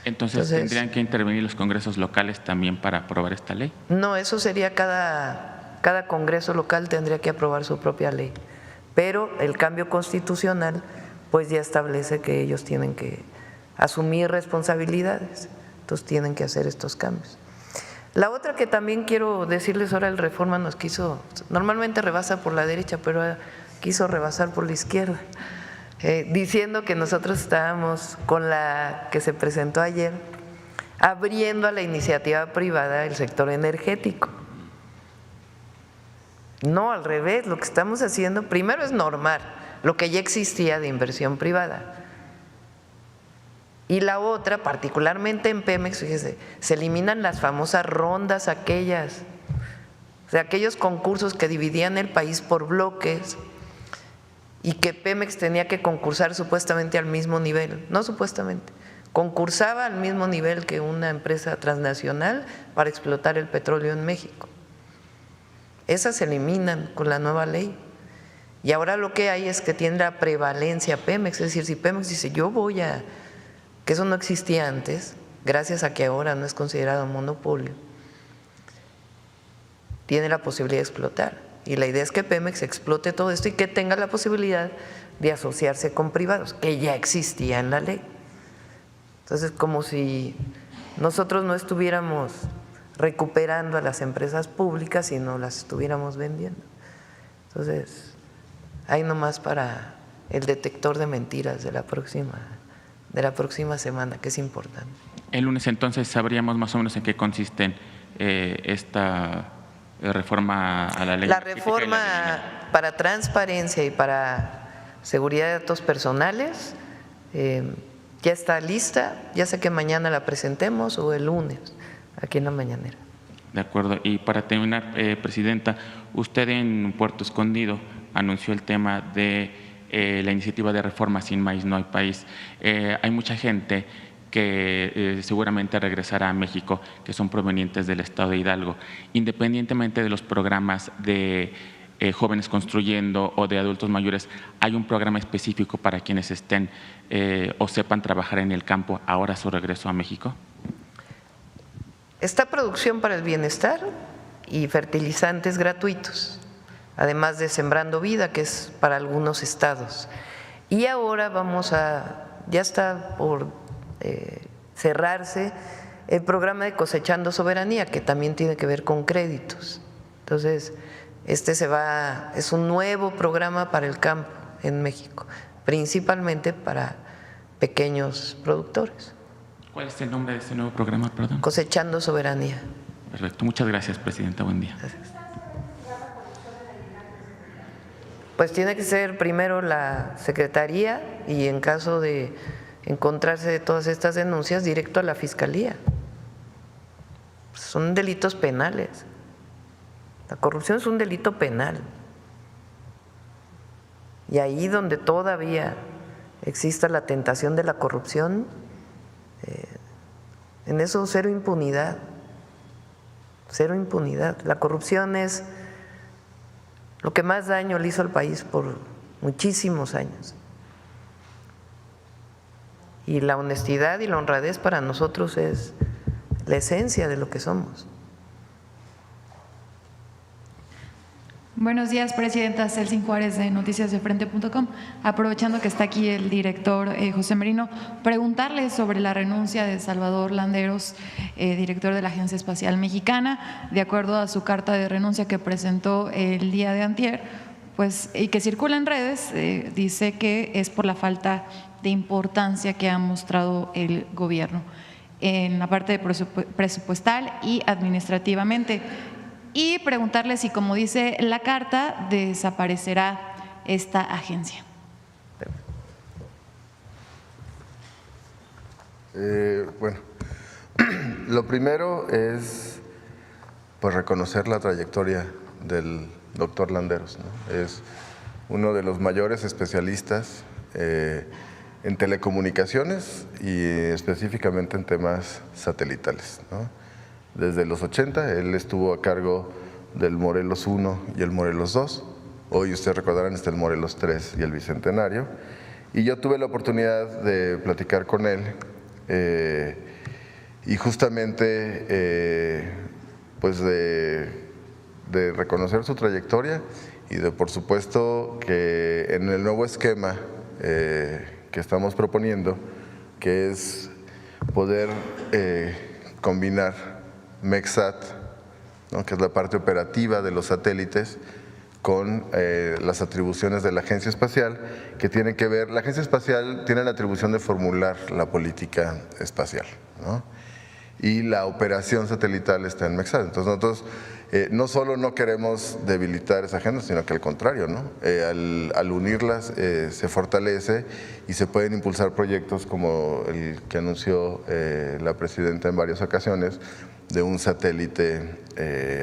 Entonces, ¿tendrían que intervenir los congresos locales también para aprobar esta ley? No, eso sería cada congreso local tendría que aprobar su propia ley, pero el cambio constitucional pues ya establece que ellos tienen que asumir responsabilidades, entonces tienen que hacer estos cambios. La otra que también quiero decirles, ahora el Reforma nos quiso, normalmente rebasa por la derecha, pero quiso rebasar por la izquierda, diciendo que nosotros estábamos con la que se presentó ayer, abriendo a la iniciativa privada el sector energético. No, al revés, lo que estamos haciendo primero es normar lo que ya existía de inversión privada. Y la otra, particularmente en Pemex, fíjese, se eliminan las famosas rondas aquellas, o sea, aquellos concursos que dividían el país por bloques y que Pemex tenía que concursar supuestamente al mismo nivel, no supuestamente, concursaba al mismo nivel que una empresa transnacional para explotar el petróleo en México. Esas se eliminan con la nueva ley. Y ahora lo que hay es que tiene la prevalencia Pemex, es decir, si Pemex dice yo voy a, que eso no existía antes, gracias a que ahora no es considerado monopolio, tiene la posibilidad de explotar. Y la idea es que Pemex explote todo esto y que tenga la posibilidad de asociarse con privados, que ya existía en la ley. Entonces, como si nosotros no estuviéramos recuperando a las empresas públicas, sino las estuviéramos vendiendo. Entonces, hay nomás para el detector de mentiras de la próxima semana, que es importante. El lunes entonces sabríamos más o menos en qué consiste esta reforma a la ley. La reforma para transparencia y para seguridad de datos personales ya está lista, ya sé que mañana la presentemos o el lunes, aquí en la mañanera. De acuerdo. Y para terminar, Presidenta, usted en Puerto Escondido anunció el tema de la iniciativa de reforma Sin Maíz No Hay País. Hay mucha gente que seguramente regresará a México, que son provenientes del estado de Hidalgo, independientemente de los programas de Jóvenes Construyendo o de adultos mayores. ¿Hay un programa específico para quienes estén o sepan trabajar en el campo ahora a su regreso a México? Está Producción para el Bienestar y fertilizantes gratuitos, además de Sembrando Vida, que es para algunos estados. Y ahora ya está por cerrarse el programa de Cosechando Soberanía, que también tiene que ver con créditos. Entonces, es un nuevo programa para el campo en México, principalmente para pequeños productores. ¿Cuál es el nombre de este nuevo programa, perdón? Cosechando Soberanía. Perfecto. Muchas gracias, Presidenta. Buen día. Gracias. Pues tiene que ser primero la Secretaría y en caso de encontrarse de todas estas denuncias, directo a la Fiscalía. Son delitos penales. La corrupción es un delito penal. Y ahí donde todavía exista la tentación de la corrupción, en eso cero impunidad, cero impunidad. La corrupción es lo que más daño le hizo al país por muchísimos años. Y la honestidad y la honradez para nosotros es la esencia de lo que somos. Buenos días, Presidenta. Celsin Juárez, de noticiasdefrente.com. Aprovechando que está aquí el director José Merino, preguntarle sobre la renuncia de Salvador Landeros, director de la Agencia Espacial Mexicana. De acuerdo a su carta de renuncia que presentó el día de antier, pues, y que circula en redes, dice que es por la falta de importancia que ha mostrado el gobierno en la parte presupuestal y administrativamente. Y preguntarle si, como dice la carta, desaparecerá esta agencia. Bueno, lo primero es pues reconocer la trayectoria del doctor Landeros, ¿no? Es uno de los mayores especialistas en telecomunicaciones y específicamente en temas satelitales, ¿no? Desde los 80 él estuvo a cargo del Morelos 1 y el Morelos 2. Hoy ustedes recordarán está el Morelos 3 y el Bicentenario. Y yo tuve la oportunidad de platicar con él y justamente pues de reconocer su trayectoria y de por supuesto que en el nuevo esquema que estamos proponiendo, que es poder combinar MECSAT, ¿no?, que es la parte operativa de los satélites, con las atribuciones de la Agencia Espacial, que tienen que ver, la Agencia Espacial tiene la atribución de formular la política espacial, ¿no? Y la operación satelital está en MECSAT. Entonces nosotros no solo no queremos debilitar esa agenda, sino que al contrario, ¿no? Al unirlas se fortalece y se pueden impulsar proyectos como el que anunció la presidenta en varias ocasiones, de un satélite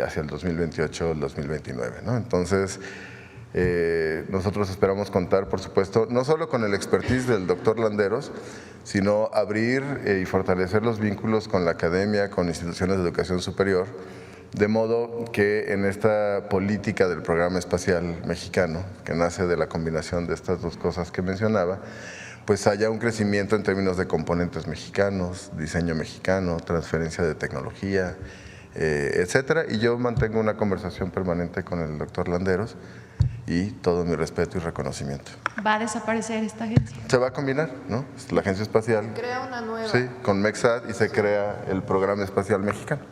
hacia el 2028 o el 2029, ¿no? Entonces, nosotros esperamos contar, por supuesto, no solo con el expertise del doctor Landeros, sino abrir y fortalecer los vínculos con la academia, con instituciones de educación superior, de modo que en esta política del programa espacial mexicano, que nace de la combinación de estas dos cosas que mencionaba, pues haya un crecimiento en términos de componentes mexicanos, diseño mexicano, transferencia de tecnología, etcétera. Y yo mantengo una conversación permanente con el doctor Landeros y todo mi respeto y reconocimiento. ¿Va a desaparecer esta agencia? Se va a combinar, ¿no? La Agencia Espacial. Crea una nueva. Sí, con MECSAT y se crea el Programa Espacial Mexicano.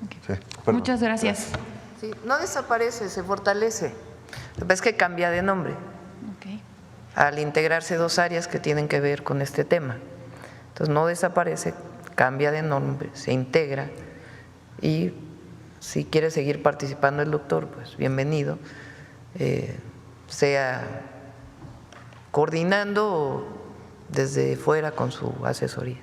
Okay. Sí, muchas gracias. Sí, no desaparece, se fortalece. Lo que pasa es que cambia de nombre. Okay. Al integrarse dos áreas que tienen que ver con este tema. Entonces no desaparece, cambia de nombre, se integra y si quiere seguir participando el doctor, pues bienvenido, sea coordinando o desde fuera con su asesoría.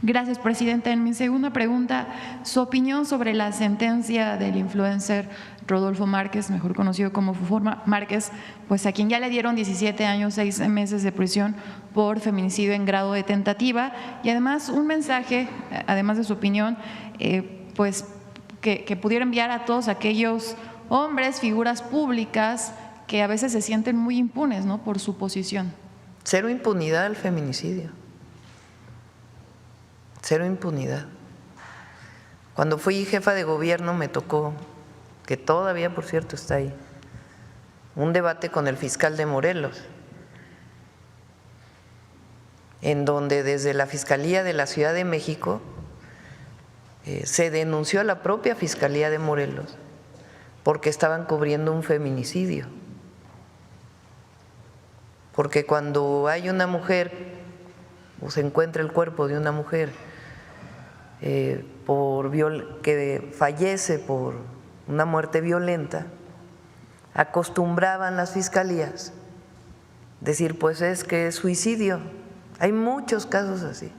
Gracias, Presidenta. En mi segunda pregunta, su opinión sobre la sentencia del influencer Rodolfo Márquez, mejor conocido como Fufo Márquez, pues a quien ya le dieron 17 años, 6 meses de prisión por feminicidio en grado de tentativa, y además un mensaje, además de su opinión, pues que pudiera enviar a todos aquellos hombres, figuras públicas que a veces se sienten muy impunes, ¿no?, por su posición. Cero impunidad al feminicidio. Cero impunidad. Cuando fui jefa de gobierno me tocó, que todavía por cierto está ahí, un debate con el fiscal de Morelos, en donde desde la Fiscalía de la Ciudad de México se denunció a la propia Fiscalía de Morelos porque estaban cubriendo un feminicidio. Porque cuando hay una mujer o se encuentra el cuerpo de una mujer que fallece por una muerte violenta, acostumbraban las fiscalías decir, pues es que es suicidio. Hay muchos casos así.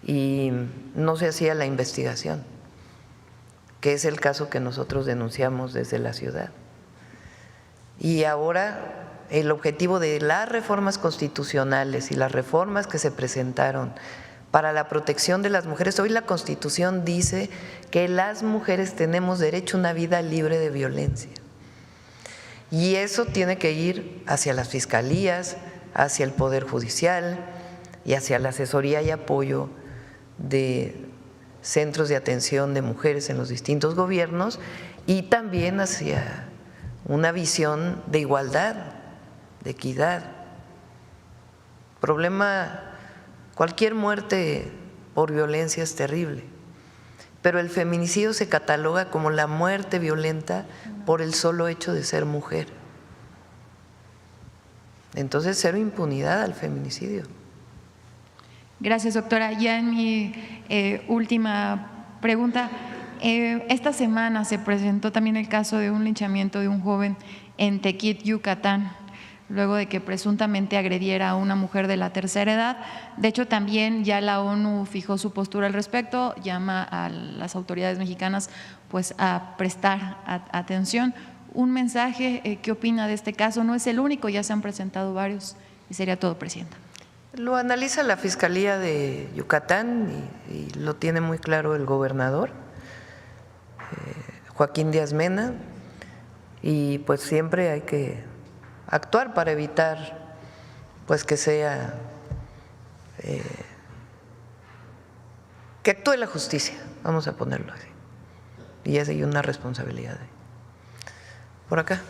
Y no se hacía la investigación. que es el caso que nosotros denunciamos desde la ciudad. Y ahora el objetivo de las reformas constitucionales y las reformas que se presentaron para la protección de las mujeres, hoy la Constitución dice que las mujeres tenemos derecho a una vida libre de violencia. Y eso tiene que ir hacia las fiscalías, hacia el Poder Judicial y hacia la asesoría y apoyo de centros de atención de mujeres en los distintos gobiernos y también hacia una visión de igualdad, de equidad. Cualquier muerte por violencia es terrible, pero el feminicidio se cataloga como la muerte violenta por el solo hecho de ser mujer. Entonces, cero impunidad al feminicidio. Gracias, doctora. Ya en mi última pregunta, esta semana se presentó también el caso de un linchamiento de un joven en Tequit, Yucatán, luego de que presuntamente agrediera a una mujer de la tercera edad. De hecho, también ya la ONU fijó su postura al respecto, llama a las autoridades mexicanas pues a prestar atención. Un mensaje, ¿qué opina de este caso? No es el único, ya se han presentado varios y sería todo, presidenta. Lo analiza la Fiscalía de Yucatán y lo tiene muy claro el gobernador, Joaquín Díaz Mena, y pues siempre hay que actuar para evitar pues que sea que actúe la justicia, vamos a ponerlo así, y esa hay una responsabilidad por acá.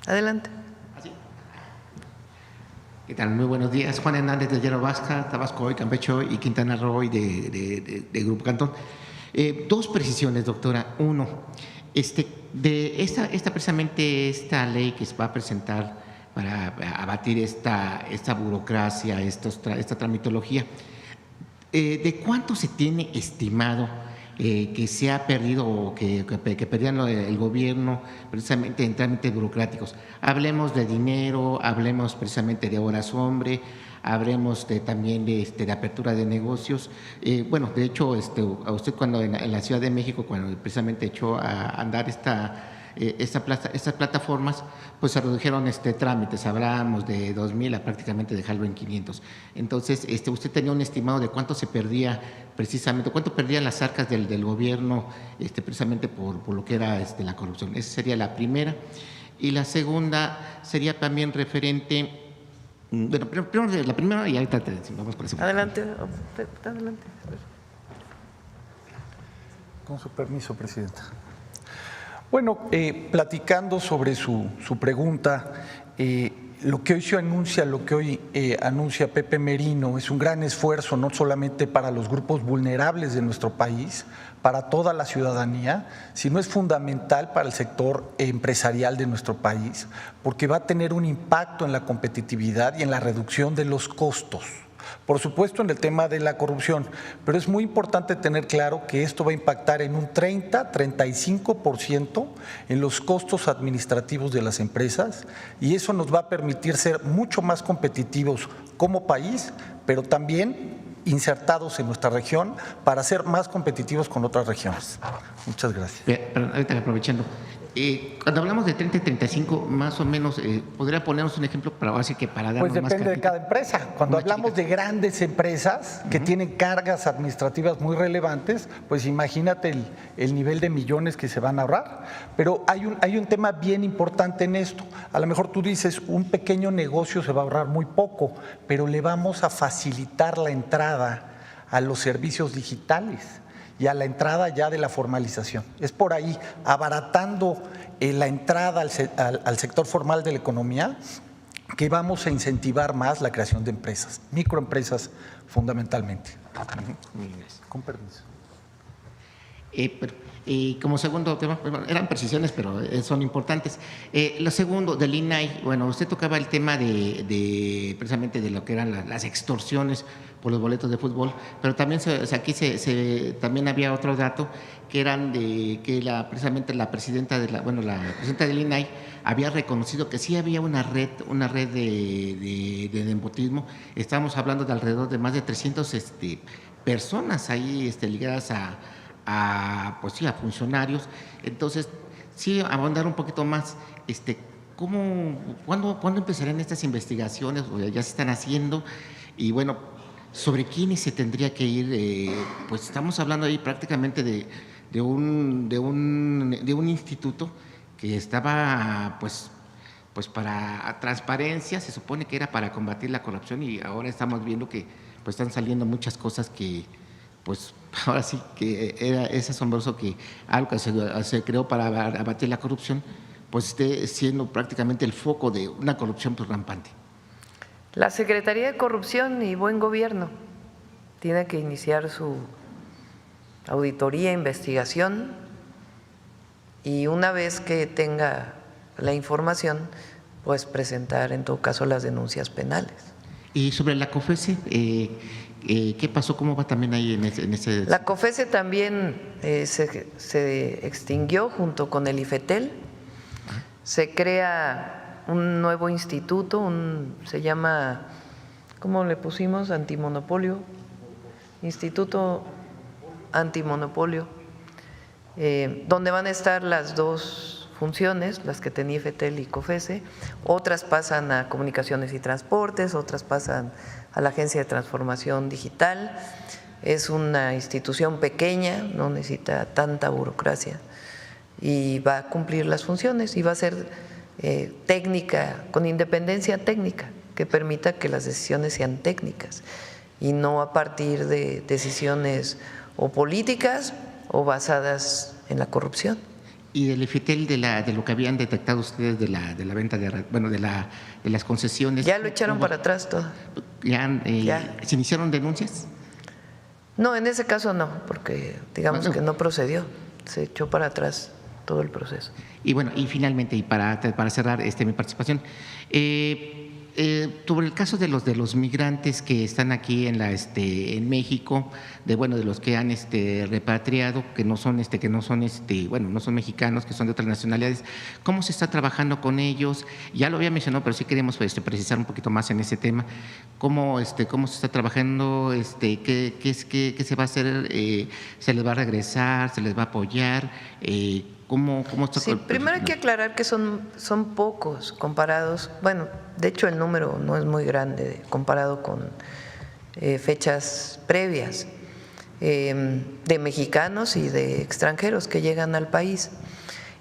Adelante. ¿Qué tal? Muy buenos días. Juan Hernández de Llano Vasca, Tabasco Hoy, Campeche Hoy y Quintana Roo Hoy de Grupo Cantón. Dos precisiones, doctora. Uno, precisamente esta ley que se va a presentar para abatir esta burocracia, esta tramitología, ¿de cuánto se tiene estimado que se ha perdido o que perdían el gobierno precisamente en trámites burocráticos? Hablemos de dinero, hablemos precisamente de horas hombre, hablemos también de apertura de negocios. Bueno, de hecho, a usted cuando en la Ciudad de México, cuando precisamente echó a andar estas plataformas, pues se redujeron trámites, hablamos de 2,000 a prácticamente dejarlo en 500. Entonces, usted tenía un estimado de cuánto se perdía precisamente, cuánto perdían las arcas del gobierno precisamente por lo que era la corrupción. Esa sería la primera. Y la segunda sería también referente, bueno, primero la primera y ahorita vamos por la segunda. Adelante. Con su permiso, presidenta. Bueno, platicando sobre su pregunta, lo que hoy anuncia Pepe Merino es un gran esfuerzo no solamente para los grupos vulnerables de nuestro país, para toda la ciudadanía, sino es fundamental para el sector empresarial de nuestro país, porque va a tener un impacto en la competitividad y en la reducción de los costos. Por supuesto en el tema de la corrupción, pero es muy importante tener claro que esto va a impactar en un 30-35% en los costos administrativos de las empresas y eso nos va a permitir ser mucho más competitivos como país, pero también insertados en nuestra región para ser más competitivos con otras regiones. Muchas gracias. Pero ahorita aprovechando, cuando hablamos de 30 y 35, más o menos, ¿podría ponernos un ejemplo para darnos pues más depende de cada empresa. Cuando hablamos chiquitas de grandes empresas que tienen cargas administrativas muy relevantes, pues imagínate el nivel de millones que se van a ahorrar. Pero hay un tema bien importante en esto. A lo mejor tú dices, un pequeño negocio se va a ahorrar muy poco, pero le vamos a facilitar la entrada a los servicios digitales y a la entrada ya de la formalización. Es por ahí, abaratando la entrada al sector formal de la economía, que vamos a incentivar más la creación de empresas, microempresas fundamentalmente. Con permiso. Y como segundo tema, bueno, eran precisiones, pero son importantes. Lo segundo, del INAI, bueno, usted tocaba el tema precisamente de lo que eran las extorsiones por los boletos de fútbol, pero también aquí también había otro dato que eran de que precisamente la presidenta la presidenta del INAI había reconocido que sí había una red de nepotismo. Estamos hablando de alrededor de más de 300 personas ahí ligadas a funcionarios. Entonces, sí, abundar un poquito más, ¿cuándo empezarán estas investigaciones? O ya se están haciendo, y bueno, ¿sobre quiénes se tendría que ir? Pues estamos hablando ahí prácticamente de un instituto que estaba, pues para transparencia, se supone que era para combatir la corrupción, y ahora estamos viendo que pues están saliendo muchas cosas que, pues ahora sí que es asombroso que algo que se creó para abatir la corrupción, pues esté siendo prácticamente el foco de una corrupción pues rampante. La Secretaría de Corrupción y Buen Gobierno tiene que iniciar su auditoría, investigación, y una vez que tenga la información, pues presentar en todo caso las denuncias penales. Y sobre la COFESE, ¿qué pasó? ¿Cómo va también ahí en ese? La COFESE también se extinguió junto con el IFETEL. Se crea un nuevo instituto, se llama, ¿cómo le pusimos? Antimonopolio, Instituto Antimonopolio, donde van a estar las dos funciones, las que tenía IFETEL y COFESE. Otras pasan a Comunicaciones y Transportes, otras pasan a la Agencia de Transformación Digital. Es una institución pequeña, no necesita tanta burocracia, y va a cumplir las funciones y va a ser técnica, con independencia técnica, que permita que las decisiones sean técnicas y no a partir de decisiones o políticas o basadas en la corrupción. Y del IFETEL, de lo que habían detectado ustedes de la venta de las concesiones. Ya lo echaron para atrás todo. ¿Se iniciaron denuncias? No, en ese caso no, porque digamos que no procedió, se echó para atrás todo el proceso. Y bueno, y finalmente, y para cerrar mi participación, sobre el caso de los migrantes que están aquí en México, de los que han repatriado, que no son no son mexicanos, que son de otras nacionalidades, ¿cómo se está trabajando con ellos? Ya lo había mencionado, pero sí queremos precisar un poquito más en ese tema. ¿Cómo se está trabajando? ¿Qué se va a hacer? ¿Se les va a regresar? ¿Se les va a apoyar? ¿Cómo está? Sí, primero hay que aclarar que son pocos comparados, de hecho el número no es muy grande comparado con fechas previas, de mexicanos y de extranjeros que llegan al país.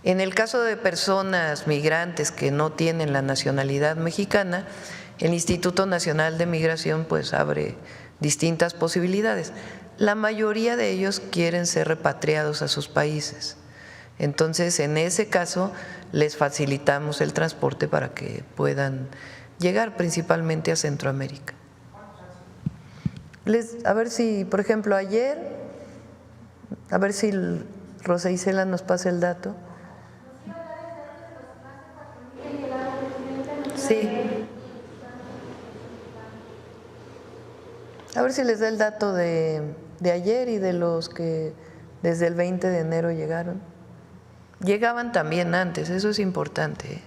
En el caso de personas migrantes que no tienen la nacionalidad mexicana, el Instituto Nacional de Migración pues abre distintas posibilidades. La mayoría de ellos quieren ser repatriados a sus países. Entonces, en ese caso, les facilitamos el transporte para que puedan llegar principalmente a Centroamérica. A ver si, por ejemplo, ayer, a ver si Rosa Isela nos pasa el dato. Sí. A ver si les da el dato de ayer y de los que desde el 20 de enero llegaron. Llegaban también antes, eso es importante.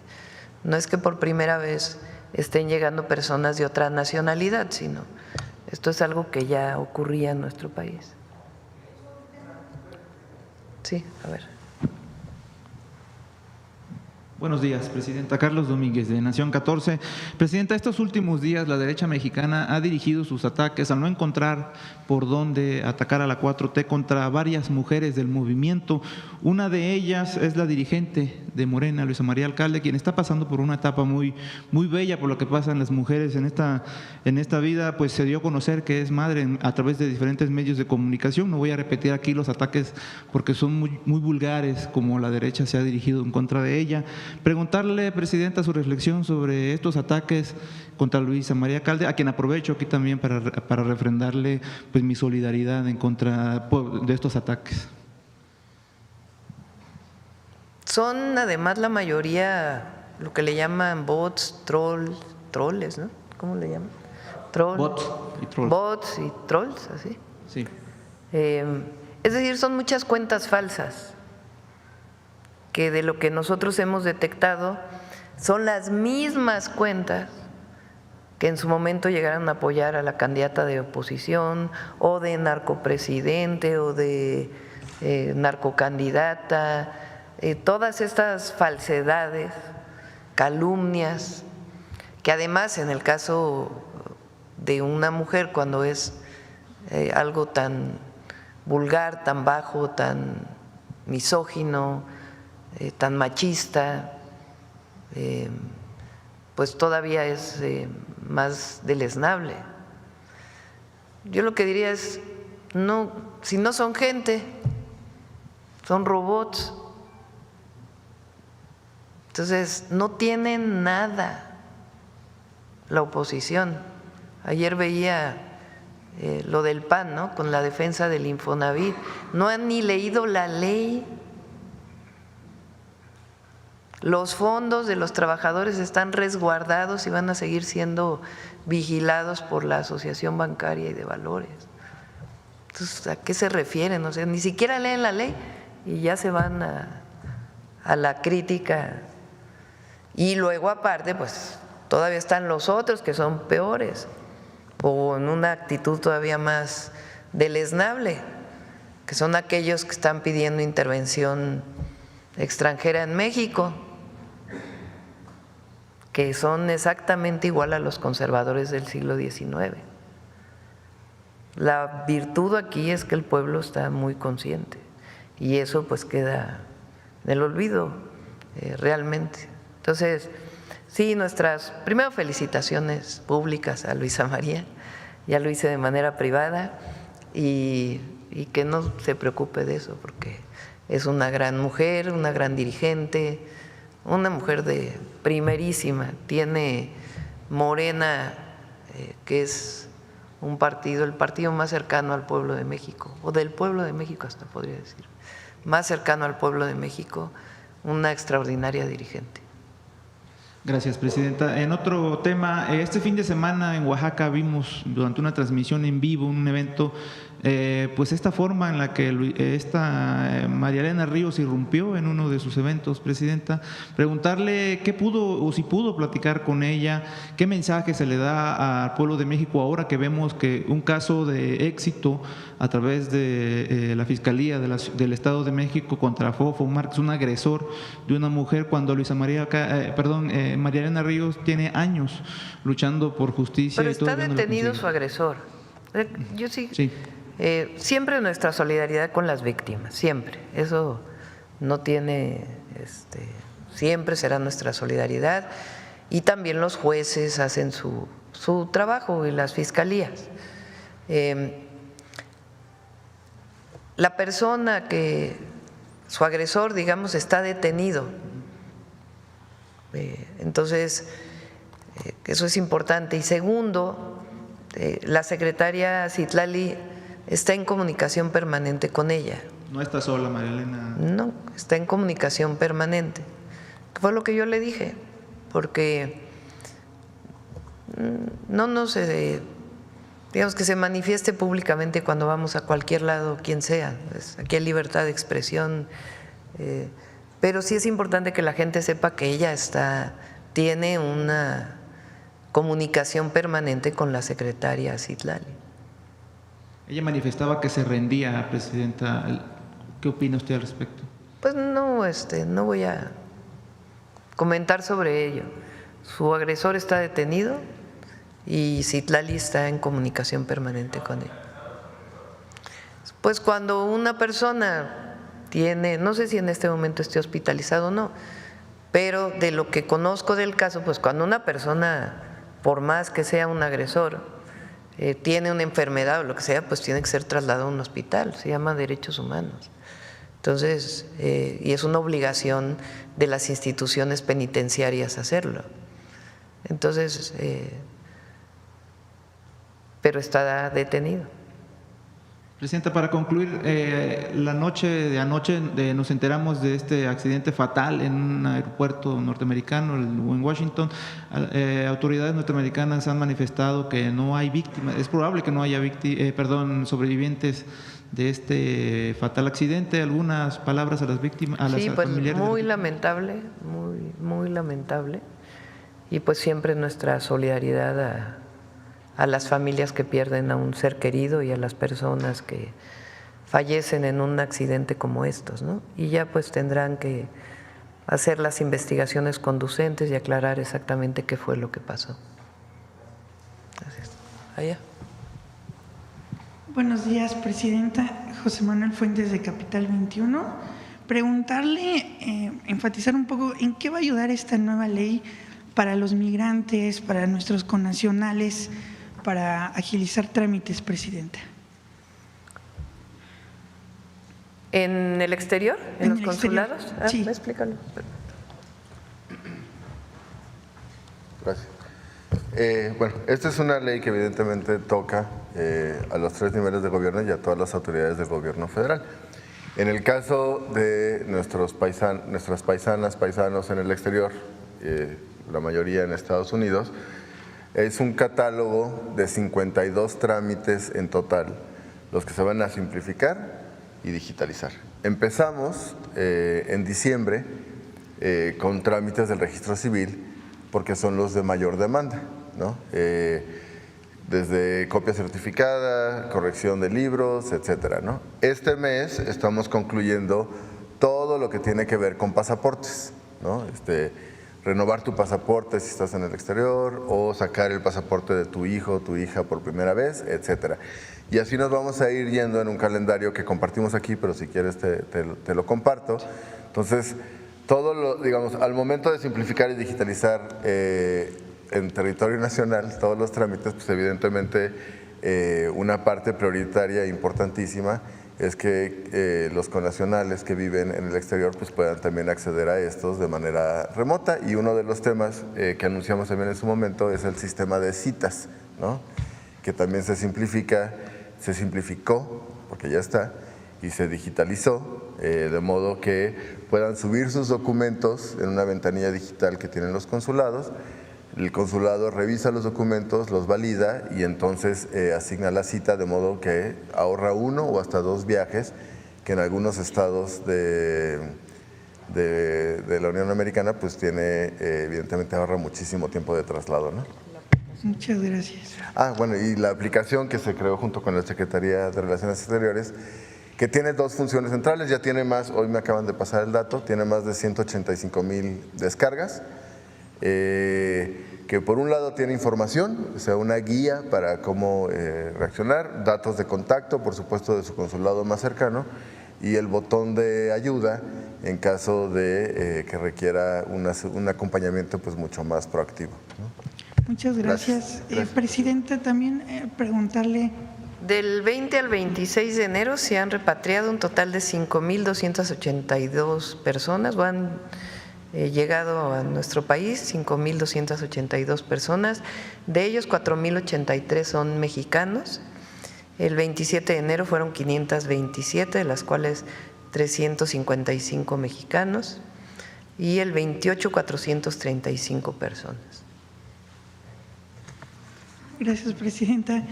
No es que por primera vez estén llegando personas de otra nacionalidad, sino esto es algo que ya ocurría en nuestro país. Sí, a ver. Buenos días, Presidenta. Carlos Domínguez, de Nación 14. Presidenta, estos últimos días la derecha mexicana ha dirigido sus ataques al no encontrar por dónde atacar a la 4T contra varias mujeres del movimiento. Una de ellas es la dirigente de Morena, Luisa María Alcalde, quien está pasando por una etapa muy bella por lo que pasan las mujeres en esta vida. Pues se dio a conocer que es madre a través de diferentes medios de comunicación. No voy a repetir aquí los ataques porque son muy vulgares, como la derecha se ha dirigido en contra de ella. Preguntarle, Presidenta, su reflexión sobre estos ataques contra Luisa María Alcalde, a quien aprovecho aquí también para refrendarle pues mi solidaridad en contra de estos ataques. Son además la mayoría lo que le llaman bots, troles, ¿no? ¿Cómo le llaman? Bots y trolls. Bots y trolls, así. Sí. Es decir, son muchas cuentas falsas que de lo que nosotros hemos detectado son las mismas cuentas que en su momento llegaron a apoyar a la candidata de oposición o de narcopresidente o de narcocandidata, todas estas falsedades, calumnias, que además en el caso de una mujer cuando es algo tan vulgar, tan bajo, tan misógino, tan machista, pues todavía es más deleznable. Yo lo que diría es, no, si no son gente, son robots. Entonces, no tienen nada la oposición. Ayer veía lo del PAN, ¿no? Con la defensa del Infonavit. No han ni leído la ley. Los fondos de los trabajadores están resguardados y van a seguir siendo vigilados por la Asociación Bancaria y de Valores. Entonces, ¿a qué se refieren? O sea, ni siquiera leen la ley y ya se van a la crítica. Y luego, aparte, pues todavía están los otros que son peores o en una actitud todavía más deleznable, que son aquellos que están pidiendo intervención extranjera en México, que son exactamente igual a los conservadores del siglo XIX. La virtud aquí es que el pueblo está muy consciente y eso pues queda en el olvido realmente. Entonces, sí, nuestras primero felicitaciones públicas a Luisa María, ya lo hice de manera privada y que no se preocupe de eso porque es una gran mujer, una gran dirigente, una mujer de primerísima, tiene Morena, que es un partido, el partido más cercano al pueblo de México, o del pueblo de México hasta podría decir, más cercano al pueblo de México, una extraordinaria dirigente. Gracias, presidenta. En otro tema, este fin de semana en Oaxaca vimos durante una transmisión en vivo, un evento, pues esta forma en la que esta María Elena Ríos irrumpió en uno de sus eventos, presidenta. Preguntarle qué pudo o si pudo platicar con ella, qué mensaje se le da al pueblo de México ahora que vemos que un caso de éxito a través de la Fiscalía del Estado de México contra Fofo Márquez, un agresor de una mujer, cuando María Elena Ríos tiene años luchando por justicia. Pero está detenido su agresor. Yo sí. Siempre nuestra solidaridad con las víctimas, siempre. Eso no tiene, siempre será nuestra solidaridad. Y también los jueces hacen su trabajo y las fiscalías. La persona que, su agresor, digamos, está detenido. Entonces, eso es importante. Y segundo, la secretaria Citlali está en comunicación permanente con ella. ¿No está sola, María Elena? No, está en comunicación permanente. Fue lo que yo le dije, porque no se, digamos que se manifieste públicamente cuando vamos a cualquier lado, quien sea. Aquí hay libertad de expresión, pero sí es importante que la gente sepa que ella tiene una comunicación permanente con la secretaria Citlali. Ella manifestaba que se rendía, presidenta. ¿Qué opina usted al respecto? Pues no voy a comentar sobre ello. Su agresor está detenido y Citlali está en comunicación permanente con él. Pues cuando una persona tiene, no sé si en este momento esté hospitalizado o no, pero de lo que conozco del caso, pues cuando una persona, por más que sea un agresor, tiene una enfermedad o lo que sea, pues tiene que ser trasladado a un hospital, se llama derechos humanos. Entonces, y es una obligación de las instituciones penitenciarias hacerlo. Entonces, pero está detenido. Presidenta, para concluir, la noche de anoche nos enteramos de este accidente fatal en un aeropuerto norteamericano en Washington. Autoridades norteamericanas han manifestado que no hay víctimas, es probable que no haya sobrevivientes de este fatal accidente. ¿Algunas palabras a las víctimas, a las familiares? Muy lamentable, muy lamentable. Y pues siempre nuestra solidaridad a las familias que pierden a un ser querido y a las personas que fallecen en un accidente como estos, ¿no? Y ya pues tendrán que hacer las investigaciones conducentes y aclarar exactamente qué fue lo que pasó. Gracias. Allá. Buenos días, Presidenta. José Manuel Fuentes, de Capital 21. Preguntarle, enfatizar un poco en qué va a ayudar esta nueva ley para los migrantes, para nuestros connacionales, para agilizar trámites, Presidenta. ¿En el exterior? ¿En los consulados? Exterior. Sí. Explícalo. Gracias. Bueno, esta es una ley que evidentemente toca a los 3 niveles de gobierno y a todas las autoridades del gobierno federal. En el caso de nuestras paisanas, paisanos en el exterior, la mayoría en Estados Unidos, es un catálogo de 52 trámites en total, los que se van a simplificar y digitalizar. Empezamos en diciembre con trámites del registro civil, porque son los de mayor demanda, ¿no? Desde copia certificada, corrección de libros, etcétera, ¿no? Este mes estamos concluyendo todo lo que tiene que ver con pasaportes, ¿no? Renovar tu pasaporte si estás en el exterior o sacar el pasaporte de tu hijo o tu hija por primera vez, etcétera. Y así nos vamos a ir yendo en un calendario que compartimos aquí, pero si quieres te lo comparto. Entonces, digamos, al momento de simplificar y digitalizar en territorio nacional todos los trámites, pues evidentemente una parte prioritaria e importantísima es que los connacionales que viven en el exterior pues puedan también acceder a estos de manera remota, y uno de los temas que anunciamos también en su momento es el sistema de citas, ¿no? Que también se simplificó, porque ya está, y se digitalizó, de modo que puedan subir sus documentos en una ventanilla digital que tienen los consulados. El consulado revisa los documentos, los valida y entonces asigna la cita, de modo que ahorra 1 o hasta 2 viajes, que en algunos estados de la Unión Americana pues tiene, evidentemente ahorra muchísimo tiempo de traslado, ¿no? Muchas gracias. Bueno, y la aplicación que se creó junto con la Secretaría de Relaciones Exteriores, que tiene 2 funciones centrales, ya tiene más, hoy me acaban de pasar el dato, tiene más de 185,000 descargas, que por un lado tiene información, o sea, una guía para cómo reaccionar, datos de contacto, por supuesto, de su consulado más cercano, y el botón de ayuda en caso de que requiera un acompañamiento pues mucho más proactivo, ¿no? Muchas gracias. Gracias. Presidenta, también preguntarle… Del 20 al 26 de enero se han repatriado un total de 5.282 personas, han llegado a nuestro país 5.282 personas, de ellos 4.083 son mexicanos. El 27 de enero fueron 527, de las cuales 355 mexicanos, y el 28 435 personas. Gracias, Presidenta.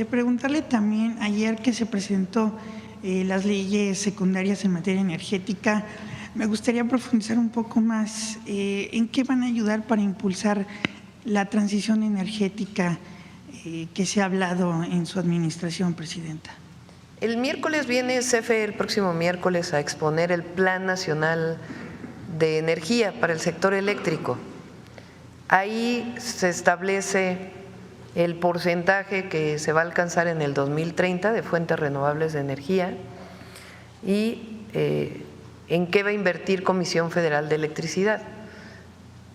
Preguntarle también, ayer que se presentó las leyes secundarias en materia energética, me gustaría profundizar un poco más en qué van a ayudar para impulsar la transición energética que se ha hablado en su administración, Presidenta. El miércoles viene CFE, el próximo miércoles, a exponer el Plan Nacional de Energía para el sector eléctrico. Ahí se establece el porcentaje que se va a alcanzar en el 2030 de fuentes renovables de energía y en qué va a invertir Comisión Federal de Electricidad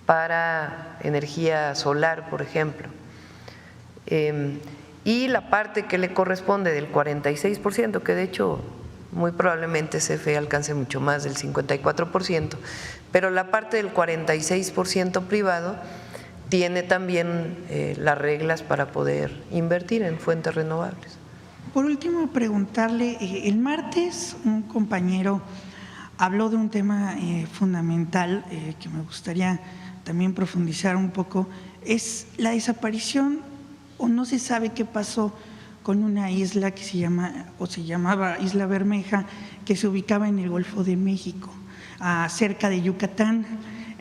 para energía solar, por ejemplo. Y la parte que le corresponde del 46%, que de hecho muy probablemente CFE alcance mucho más del 54%, pero la parte del 46% privado tiene también las reglas para poder invertir en fuentes renovables. por último, preguntarle, el martes un compañero habló de un tema fundamental que me gustaría también profundizar un poco, es la desaparición o no se sabe qué pasó con una isla que se llamaba Isla Bermeja, que se ubicaba en el Golfo de México, cerca de Yucatán.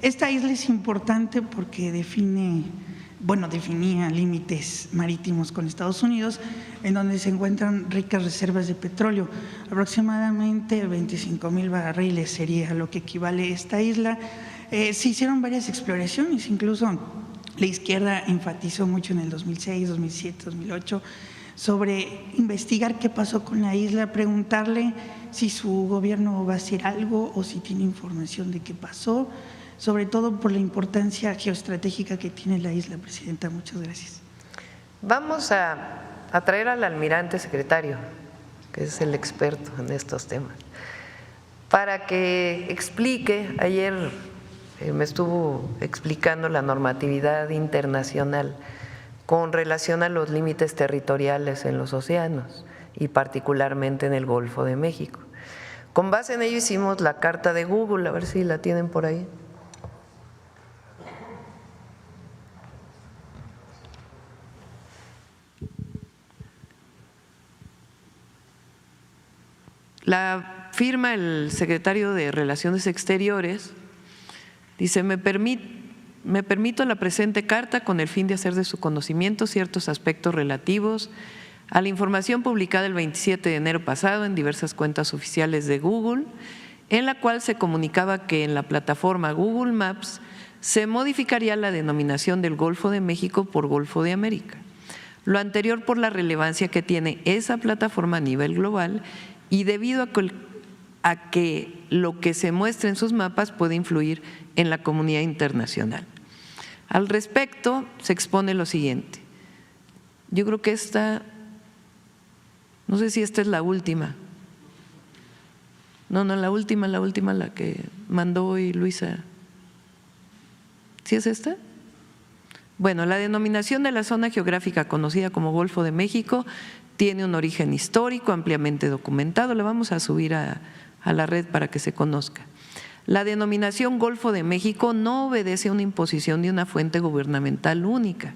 Esta isla es importante porque definía límites marítimos con Estados Unidos, en donde se encuentran ricas reservas de petróleo. Aproximadamente 25,000 barriles sería lo que equivale a esta isla. Se hicieron varias exploraciones, incluso la izquierda enfatizó mucho en el 2006, 2007, 2008 sobre investigar qué pasó con la isla, preguntarle si su gobierno va a hacer algo o si tiene información de qué pasó, sobre todo por la importancia geoestratégica que tiene la isla, Presidenta. Muchas gracias. Vamos a traer al almirante secretario, que es el experto en estos temas, para que explique. Ayer me estuvo explicando la normatividad internacional con relación a los límites territoriales en los océanos y particularmente en el Golfo de México. Con base en ello hicimos la carta de Google, a ver si la tienen por ahí. La firma el secretario de Relaciones Exteriores, dice: me permito la presente carta con el fin de hacer de su conocimiento ciertos aspectos relativos a la información publicada el 27 de enero pasado en diversas cuentas oficiales de Google, en la cual se comunicaba que en la plataforma Google Maps se modificaría la denominación del Golfo de México por Golfo de América. Lo anterior por la relevancia que tiene esa plataforma a nivel global y debido a que lo que se muestra en sus mapas puede influir en la comunidad internacional. Al respecto, se expone lo siguiente. Yo creo que esta, no sé si esta es la última. No, la última, la que mandó hoy Luisa. ¿Sí es esta? Bueno, la denominación de la zona geográfica conocida como Golfo de México tiene un origen histórico ampliamente documentado. La vamos a subir a la red para que se conozca. La denominación Golfo de México no obedece a una imposición de una fuente gubernamental única,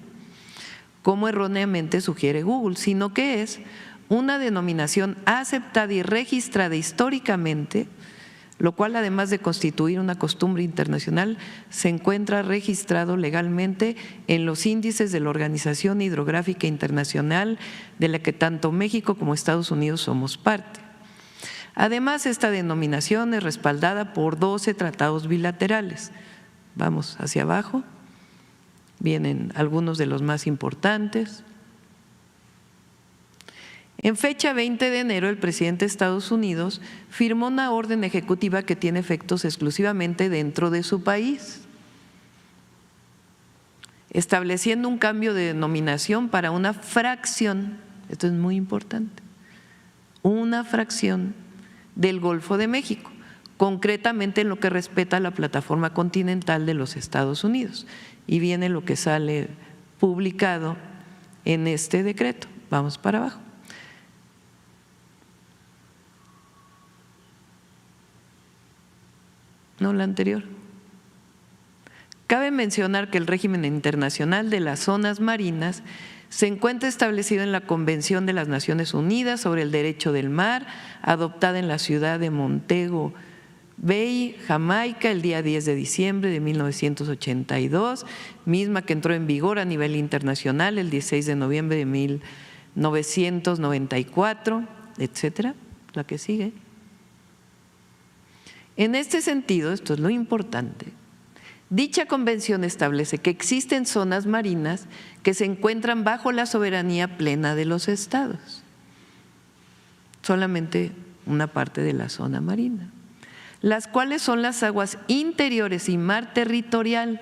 como erróneamente sugiere Google, sino que es una denominación aceptada y registrada históricamente, lo cual, además de constituir una costumbre internacional, se encuentra registrado legalmente en los índices de la Organización Hidrográfica Internacional, de la que tanto México como Estados Unidos somos parte. Además, esta denominación es respaldada por 12 tratados bilaterales. Vamos hacia abajo, vienen algunos de los más importantes. En fecha 20 de enero, el presidente de Estados Unidos firmó una orden ejecutiva que tiene efectos exclusivamente dentro de su país, estableciendo un cambio de denominación para una fracción, esto es muy importante, una fracción del Golfo de México, concretamente en lo que respecta a la plataforma continental de los Estados Unidos. Y viene lo que sale publicado en este decreto. Vamos para abajo. No, la anterior. Cabe mencionar que el régimen internacional de las zonas marinas se encuentra establecido en la Convención de las Naciones Unidas sobre el Derecho del Mar, adoptada en la ciudad de Montego Bay, Jamaica, el día 10 de diciembre de 1982, misma que entró en vigor a nivel internacional el 16 de noviembre de 1994, etcétera, la que sigue. En este sentido, esto es lo importante, dicha convención establece que existen zonas marinas que se encuentran bajo la soberanía plena de los estados, solamente una parte de la zona marina, las cuales son las aguas interiores y mar territorial,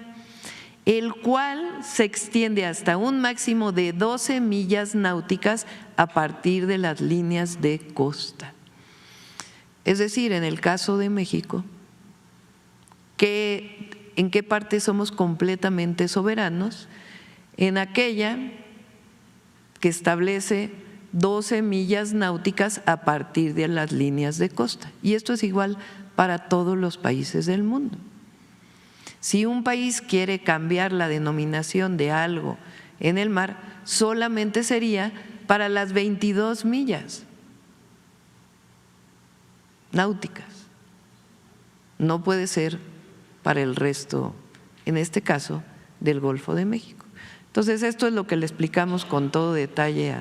el cual se extiende hasta un máximo de 12 millas náuticas a partir de las líneas de costa. Es decir, en el caso de México, ¿en qué parte somos completamente soberanos? En aquella que establece 12 millas náuticas a partir de las líneas de costa. Y esto es igual para todos los países del mundo. Si un país quiere cambiar la denominación de algo en el mar, solamente sería para las 22 millas náuticas. No puede ser para el resto, en este caso, del Golfo de México. Entonces, esto es lo que le explicamos con todo detalle.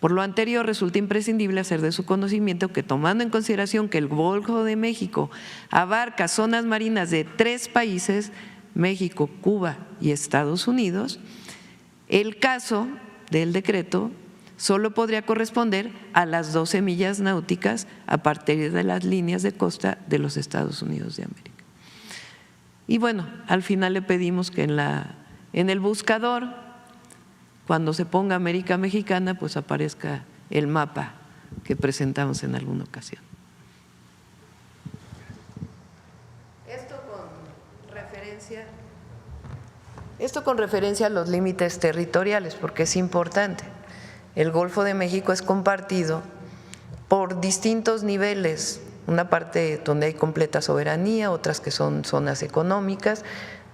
Por lo anterior, resulta imprescindible hacer de su conocimiento que, tomando en consideración que el Golfo de México abarca zonas marinas de 3 países, México, Cuba y Estados Unidos, el caso del decreto solo podría corresponder a las 12 millas náuticas a partir de las líneas de costa de los Estados Unidos de América. Y bueno, al final le pedimos que en el buscador, cuando se ponga América Mexicana, pues aparezca el mapa que presentamos en alguna ocasión. Esto con referencia a los límites territoriales, porque es importante. El Golfo de México es compartido por distintos niveles, una parte donde hay completa soberanía, otras que son zonas económicas.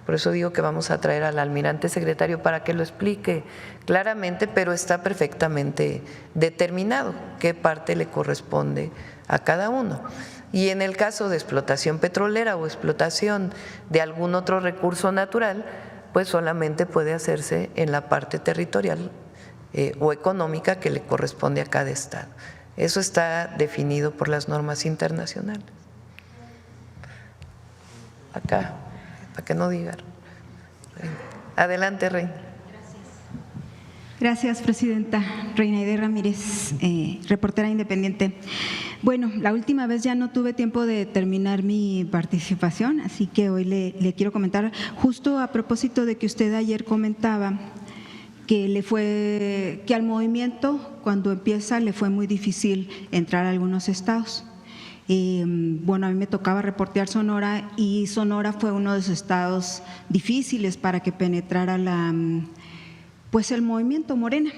Por eso digo que vamos a traer al almirante secretario para que lo explique claramente, pero está perfectamente determinado qué parte le corresponde a cada uno. Y en el caso de explotación petrolera o explotación de algún otro recurso natural, pues solamente puede hacerse en la parte territorial o económica que le corresponde a cada estado. Eso está definido por las normas internacionales. Acá, para que no digan. Adelante, Reina. Gracias, presidenta. Reina Aide Ramírez, reportera independiente. Bueno, la última vez ya no tuve tiempo de terminar mi participación, así que hoy le quiero comentar, justo a propósito de que usted ayer comentaba que al movimiento, cuando empieza, le fue muy difícil entrar a algunos estados. Bueno, a mí me tocaba reportear Sonora y Sonora fue uno de los estados difíciles para que penetrara pues el movimiento Morena.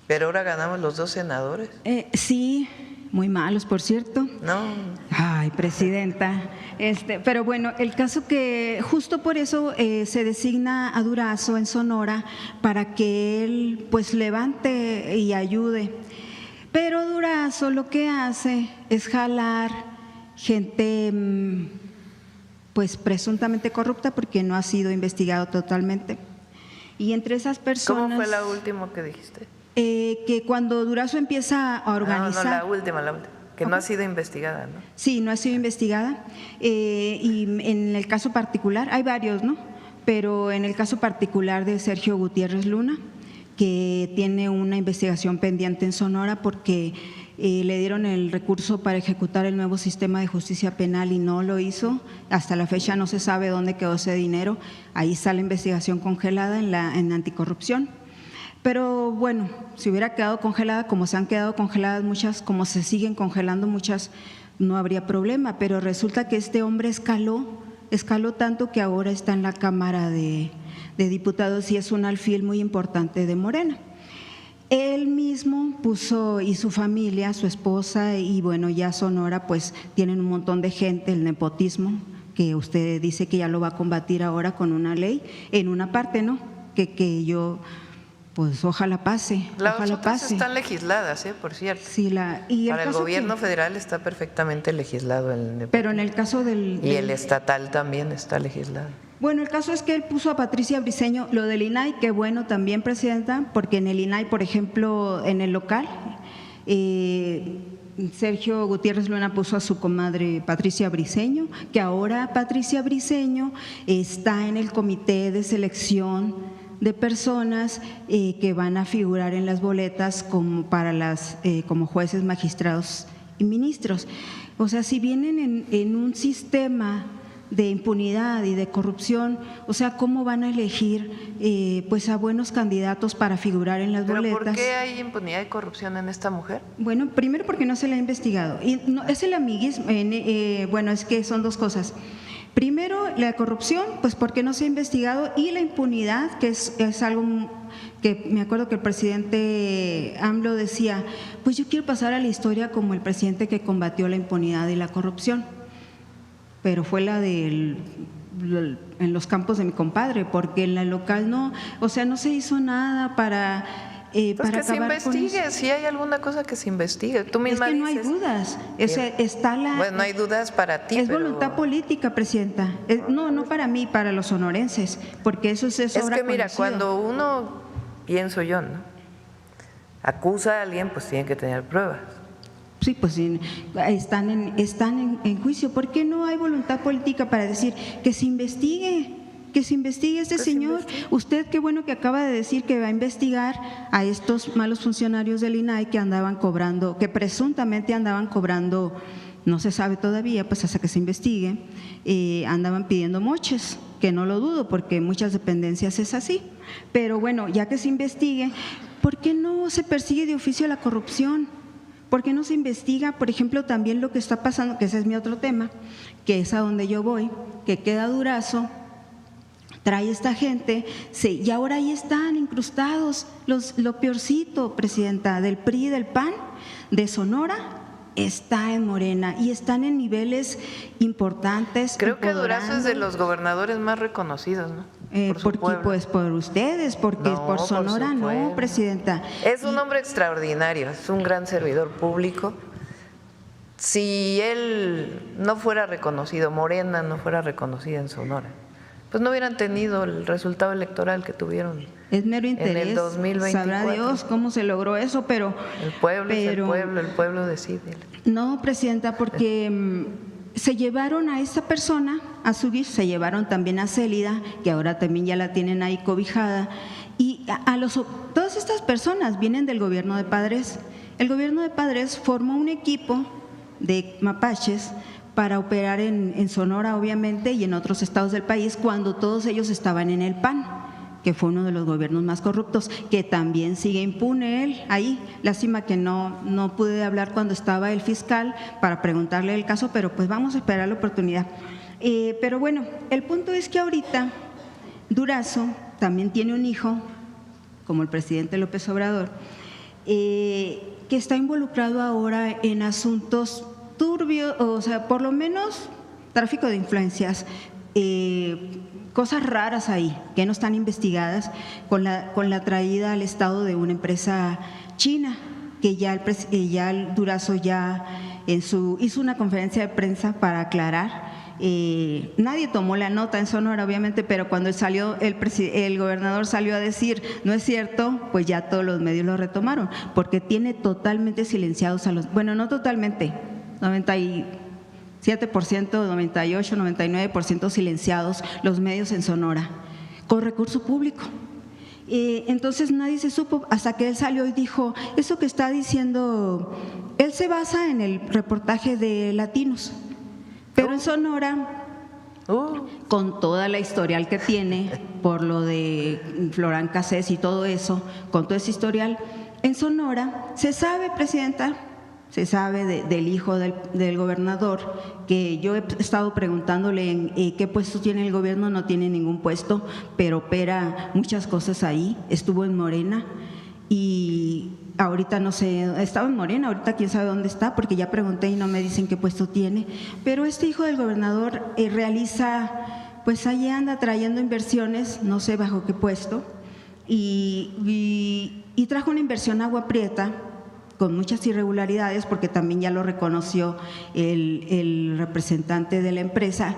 Pero ahora ganamos los 2 senadores. Sí, muy malos, por cierto. No. Ay, presidenta. Pero bueno, el caso que justo por eso se designa a Durazo en Sonora para que él pues levante y ayude. Pero Durazo lo que hace es jalar gente pues presuntamente corrupta porque no ha sido investigado totalmente. Y entre esas personas… ¿Cómo fue la última que dijiste? Que cuando Durazo empieza a organizar… No, la última, que no ha sido investigada, ¿no? Sí, no ha sido investigada. Y en el caso particular, hay varios, ¿no? Pero en el caso particular de Sergio Gutiérrez Luna, que tiene una investigación pendiente en Sonora porque le dieron el recurso para ejecutar el nuevo sistema de justicia penal y no lo hizo. Hasta la fecha no se sabe dónde quedó ese dinero. Ahí está la investigación congelada en anticorrupción. Pero bueno, si hubiera quedado congelada, como se han quedado congeladas muchas, como se siguen congelando muchas, no habría problema. Pero resulta que este hombre escaló tanto que ahora está en la Cámara de Diputados y es un alfil muy importante de Morena. Él mismo puso, y su familia, su esposa y bueno, ya Sonora pues tienen un montón de gente, el nepotismo, que usted dice que ya lo va a combatir ahora con una ley, en una parte, ¿no? Que yo… Pues ojalá pase. Las ojalá otras pase. Están legisladas, por cierto. Sí, para el gobierno federal está perfectamente legislado el… Pero en el caso del… Y el estatal también está legislado. Bueno, el caso es que él puso a Patricia Briceño, lo del INAI, qué bueno también, presidenta, porque en el INAI, por ejemplo, en el local, Sergio Gutiérrez Luna puso a su comadre Patricia Briceño, que ahora Patricia Briceño está en el comité de selección de personas que van a figurar en las boletas como como jueces, magistrados y ministros. O sea, si vienen en un sistema de impunidad y de corrupción, o sea, ¿cómo van a elegir pues a buenos candidatos para figurar en las boletas? ¿Pero por qué hay impunidad y corrupción en esta mujer? Bueno, primero porque no se le ha investigado. Y no, es el amiguismo, bueno, es que son dos cosas. Primero, la corrupción, pues porque no se ha investigado, y la impunidad, que es algo que me acuerdo que el presidente AMLO decía, pues yo quiero pasar a la historia como el presidente que combatió la impunidad y la corrupción. Pero fue la en los campos de mi compadre, porque en la local no, o sea, no se hizo nada para Pues que se acabar con investigue, eso. si hay alguna cosa que se investigue. Tú misma Es que no hay dices, dudas, está la… bueno, no hay dudas para ti, Es pero voluntad política, Presidenta. No para mí, para los sonorenses, porque eso es es obra que mira, conocida. cuando uno, pienso yo, ¿no?, acusa a alguien, pues tiene que tener pruebas. Sí, pues están en juicio. ¿Por qué no hay voluntad política para decir que se investigue? Que se investigue este señor. Usted, qué bueno que acaba de decir que va a investigar a estos malos funcionarios del INAI que andaban cobrando, que presuntamente andaban cobrando, no se sabe todavía, pues hasta que se investigue, andaban pidiendo moches, que no lo dudo porque en muchas dependencias es así. Pero bueno, ya que se investigue, ¿por qué no se persigue de oficio la corrupción? ¿Por qué no se investiga, por ejemplo, también lo que está pasando, que ese es mi otro tema, que es a donde yo voy, que queda Durazo, trae esta gente, y ahora ahí están incrustados lo peorcito, Presidenta, del PRI y del PAN, de Sonora, está en Morena y están en niveles importantes. Creo que Durazo es de los gobernadores más reconocidos, ¿no? Pues por ustedes, porque No, por Sonora su pueblo. no, Presidenta. Es un hombre extraordinario, es un gran servidor público. Si él no fuera reconocido, Morena no fuera reconocida en Sonora, pues no hubieran tenido el resultado electoral que tuvieron. Es mero interés. En el 2024. Sabrá Dios cómo se logró eso, pero… El pueblo es el pueblo decide. No, Presidenta, porque se llevaron a esta persona, a Zubir, se llevaron también a Célida, que ahora también ya la tienen ahí cobijada, y todas estas personas vienen del gobierno de Padres. El gobierno de Padres formó un equipo de mapaches para operar en Sonora, obviamente, y en otros estados del país, cuando todos ellos estaban en el PAN, que fue uno de los gobiernos más corruptos, que también sigue impune él ahí. Lástima que no pude hablar cuando estaba el fiscal para preguntarle el caso, pero pues vamos a esperar la oportunidad. Pero bueno, el punto es que ahorita Durazo también tiene un hijo, como el presidente López Obrador, que está involucrado ahora en asuntos turbios, o sea, por lo menos tráfico de influencias, cosas raras ahí que no están investigadas con la traída al Estado de una empresa china, que ya el Durazo ya hizo una conferencia de prensa para aclarar. Nadie tomó la nota en Sonora, obviamente, pero cuando el gobernador salió a decir no es cierto, pues ya todos los medios lo retomaron, porque tiene totalmente silenciados bueno, no totalmente, 97%, 98%, 99% silenciados los medios en Sonora, con recurso público. Entonces nadie se supo hasta que él salió y dijo, eso que está diciendo, él se basa en el reportaje de Latinos, pero en Sonora, con toda la historial que tiene, por lo de Florán Cassés y todo eso, con todo ese historial, en Sonora se sabe, Presidenta, se sabe del hijo del gobernador, que yo he estado preguntándole en qué puesto tiene el gobierno, no tiene ningún puesto, pero opera muchas cosas ahí, estuvo en Morena y ahorita no sé, estaba en Morena, ahorita quién sabe dónde está, porque ya pregunté y no me dicen qué puesto tiene, pero este hijo del gobernador realiza, pues ahí anda trayendo inversiones, no sé bajo qué puesto, y trajo una inversión a Agua Prieta, con muchas irregularidades, porque también ya lo reconoció el representante de la empresa,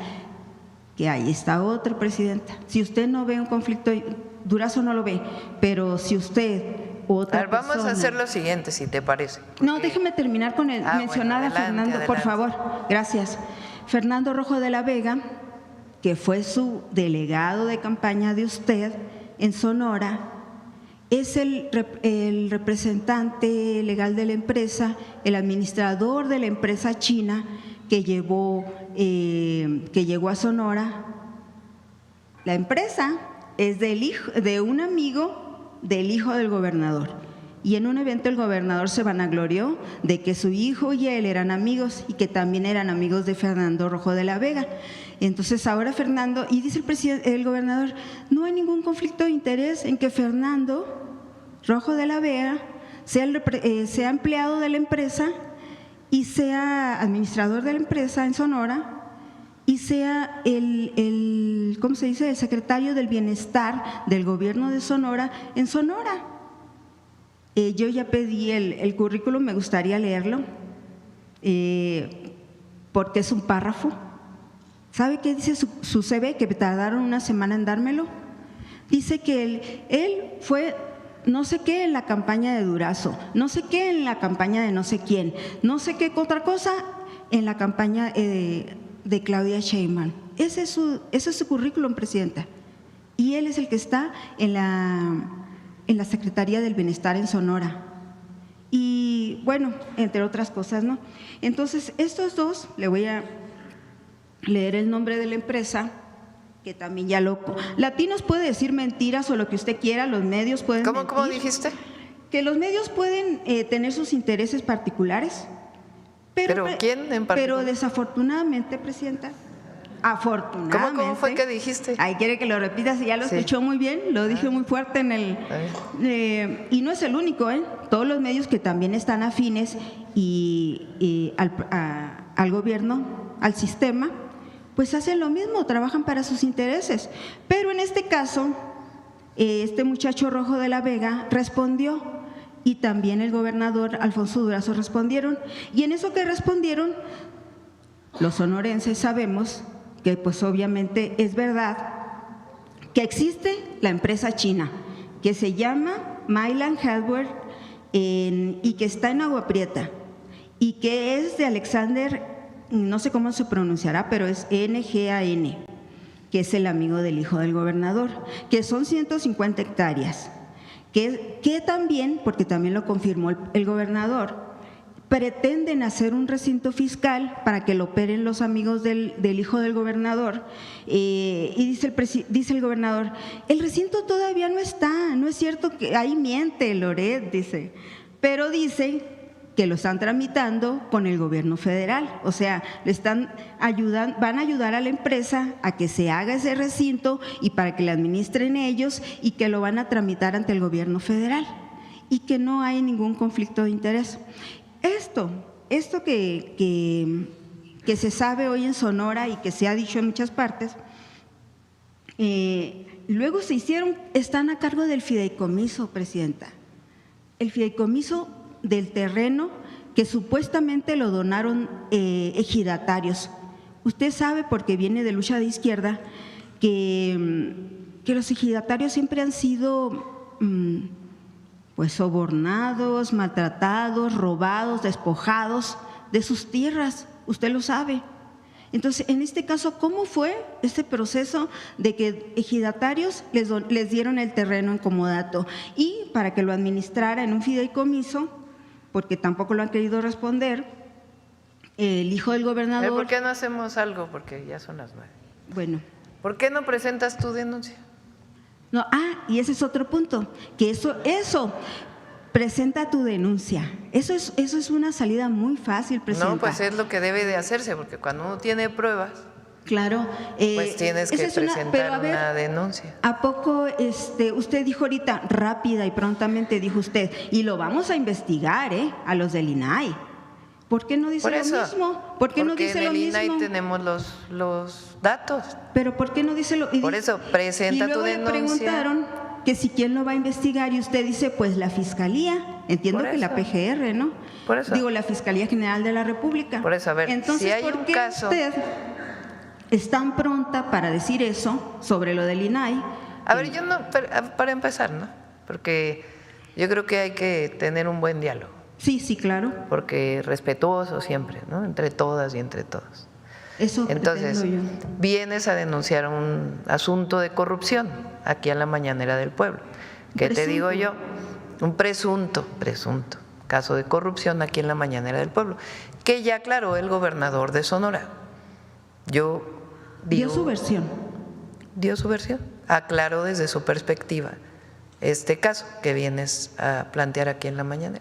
que ahí está otra, Presidenta. Si usted no ve un conflicto, Durazo no lo ve, pero si usted vamos a hacer lo siguiente, si te parece. No, déjeme terminar con el mencionada Fernando, por favor. Gracias. Fernando Rojo de la Vega, que fue su delegado de campaña de usted en Sonora, es el representante legal de la empresa, el administrador de la empresa china que llegó a Sonora. La empresa es de un amigo del hijo del gobernador. Y en un evento el gobernador se vanaglorió de que su hijo y él eran amigos y que también eran amigos de Fernando Rojo de la Vega. Entonces ahora Fernando, y dice el gobernador, no hay ningún conflicto de interés en que Fernando Rojo de la Vega sea empleado de la empresa y sea administrador de la empresa en Sonora y sea ¿cómo se dice?, el secretario del bienestar del gobierno de Sonora en Sonora. Yo ya pedí el currículum, me gustaría leerlo, porque es un párrafo. ¿Sabe qué dice su CV? Que tardaron una semana en dármelo. Dice que él fue no sé qué en la campaña de Durazo, no sé qué en la campaña de no sé quién, no sé qué otra cosa en la campaña de Claudia Sheinbaum. Ese es su currículum, presidenta. Y él es el que está en la Secretaría del Bienestar en Sonora. Y bueno, entre otras cosas, ¿no? Entonces, estos dos, le voy a leer el nombre de la empresa, que también ya Latinos puede decir mentiras o lo que usted quiera, los medios pueden mentir. ¿Cómo dijiste? Que los medios pueden tener sus intereses particulares. ¿Pero quién en particular? Pero desafortunadamente, presidenta, afortunadamente. ¿Cómo fue que dijiste? Ahí quiere que lo repita, si ya lo escuchó muy bien, lo dije muy fuerte en y no es el único, todos los medios que también están afines al gobierno, al sistema, pues hacen lo mismo, trabajan para sus intereses. Pero en este caso, este muchacho Rojo de la Vega respondió y también el gobernador Alfonso Durazo respondieron. Y en eso que respondieron, los sonorenses sabemos que pues obviamente es verdad que existe la empresa china que se llama Mylan Hardware y que está en Agua Prieta y que es de Alexander, no sé cómo se pronunciará, pero es NGAN, que es el amigo del hijo del gobernador, que son 150 hectáreas, que también, porque también lo confirmó el gobernador, pretenden hacer un recinto fiscal para que lo operen los amigos del hijo del gobernador. Y dice el gobernador, el recinto todavía no está, no es cierto, que ahí miente Loret, dice, pero dice que lo están tramitando con el gobierno federal, o sea, van a ayudar a la empresa a que se haga ese recinto y para que le administren ellos y que lo van a tramitar ante el gobierno federal y que no hay ningún conflicto de interés. Esto que se sabe hoy en Sonora y que se ha dicho en muchas partes, luego están a cargo del fideicomiso, presidenta. El fideicomiso del terreno que supuestamente lo donaron ejidatarios. Usted sabe, porque viene de lucha de izquierda, que los ejidatarios siempre han sido pues sobornados, maltratados, robados, despojados de sus tierras, usted lo sabe. Entonces, en este caso, ¿cómo fue este proceso de que ejidatarios les dieron el terreno en comodato y para que lo administrara en un fideicomiso, porque tampoco lo han querido responder, el hijo del gobernador… ¿Por qué no hacemos algo? Porque ya son las 9. Bueno. ¿Por qué no presentas tu denuncia? No, y ese es otro punto, que eso, presenta tu denuncia. Eso es una salida muy fácil, presidenta. No, pues es lo que debe de hacerse, porque cuando uno tiene pruebas, claro, pues tienes que presentar una denuncia. ¿A poco usted dijo ahorita, rápida y prontamente dijo usted, y lo vamos a investigar, a los del INAI? ¿Por qué no dice lo mismo? ¿Por qué no dice lo mismo? Porque en el INAI tenemos los datos. Pero ¿por qué no dice lo mismo? Por eso, presenta tu denuncia. Y luego le preguntaron que si quién lo va a investigar y usted dice, pues la Fiscalía. Entiendo que la PGR, ¿no? Por eso. Digo, la Fiscalía General de la República. Por eso, a ver, entonces, si hay ¿por un qué caso… usted es tan pronta para decir eso sobre lo del INAI? A ver, yo no, para empezar, ¿no? Porque yo creo que hay que tener un buen diálogo. Sí, claro. Porque respetuoso siempre, ¿no? Entre todas y entre todos. Eso entonces, vienes a denunciar un asunto de corrupción aquí a la Mañanera del Pueblo. ¿Qué te digo yo? Un presunto caso de corrupción aquí en la Mañanera del Pueblo. que ya aclaró el gobernador de Sonora. Dio su versión. Dio su versión, aclaró desde su perspectiva este caso que vienes a plantear aquí en la mañana.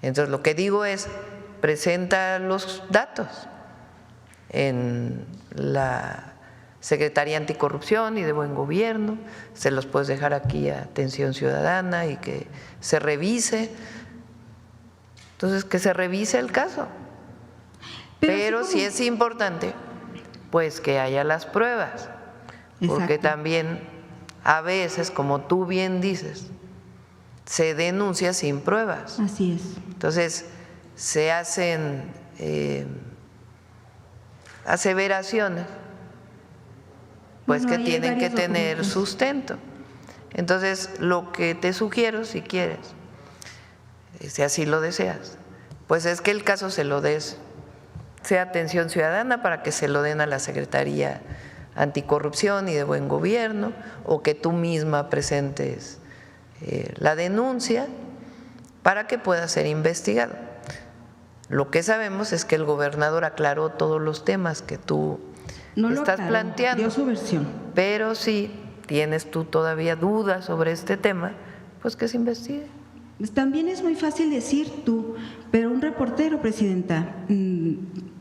Entonces, lo que digo es, presenta los datos en la Secretaría Anticorrupción y de Buen Gobierno, se los puedes dejar aquí a Atención Ciudadana y que se revise. Entonces, que se revise el caso. Pero sí es importante, pues, que haya las pruebas, porque también a veces, como tú bien dices, se denuncia sin pruebas. Así es. Entonces, se hacen aseveraciones, pues, que tienen que tener sustento. Entonces, lo que te sugiero, si quieres, si así lo deseas, pues es que el caso se lo des, sea Atención Ciudadana, para que se lo den a la Secretaría Anticorrupción y de Buen Gobierno, o que tú misma presentes la denuncia para que pueda ser investigado. Lo que sabemos es que el gobernador aclaró todos los temas que tú estás planteando. Dio su versión. Pero si tienes tú todavía dudas sobre este tema, pues que se investigue. También es muy fácil decir tú, pero un reportero, Presidenta,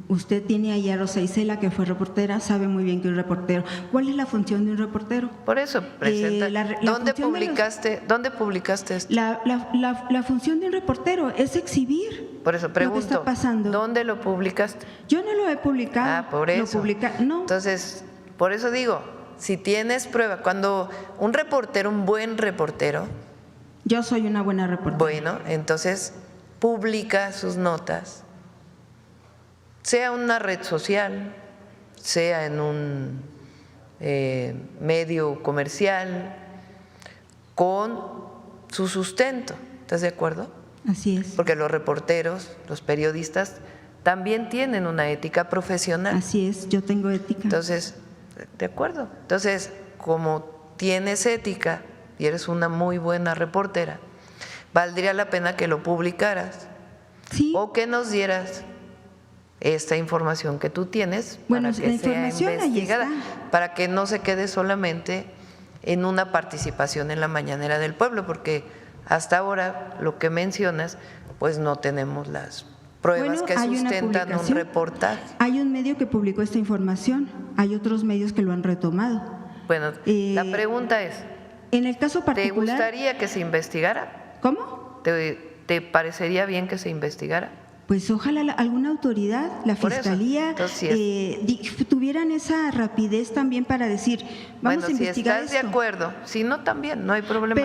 usted tiene ahí a Rosa Isela, que fue reportera, sabe muy bien que un reportero. ¿Cuál es la función de un reportero? Por eso, presenta. ¿Dónde publicaste esto? La función de un reportero es exhibir. Por eso pregunto, lo que está pasando. ¿Dónde lo publicaste? Yo no lo he publicado. Ah, por eso. No. Entonces, por eso digo, si tienes prueba, cuando un reportero, un buen reportero. Yo soy una buena reportera. Bueno, entonces publica sus notas, sea una red social, sea en un medio comercial, con su sustento. ¿Estás de acuerdo? Así es. Porque los reporteros, los periodistas, también tienen una ética profesional. Así es, yo tengo ética. Entonces, de acuerdo. Entonces, como tienes ética y eres una muy buena reportera, valdría la pena que lo publicaras. Sí. O que nos dieras esta información que tú tienes, bueno, para que sea investigada, ahí está, para que no se quede solamente en una participación en la Mañanera del Pueblo, porque hasta ahora lo que mencionas, pues no tenemos las pruebas que sustentan un reportaje. Hay un medio que publicó esta información, hay otros medios que lo han retomado. Bueno, la pregunta es, en el caso particular, ¿te gustaría que se investigara? ¿Cómo? ¿Te parecería bien que se investigara? Pues ojalá alguna autoridad, la Fiscalía, tuvieran esa rapidez también para decir, vamos a investigar si estás de acuerdo, si no también, no hay problema.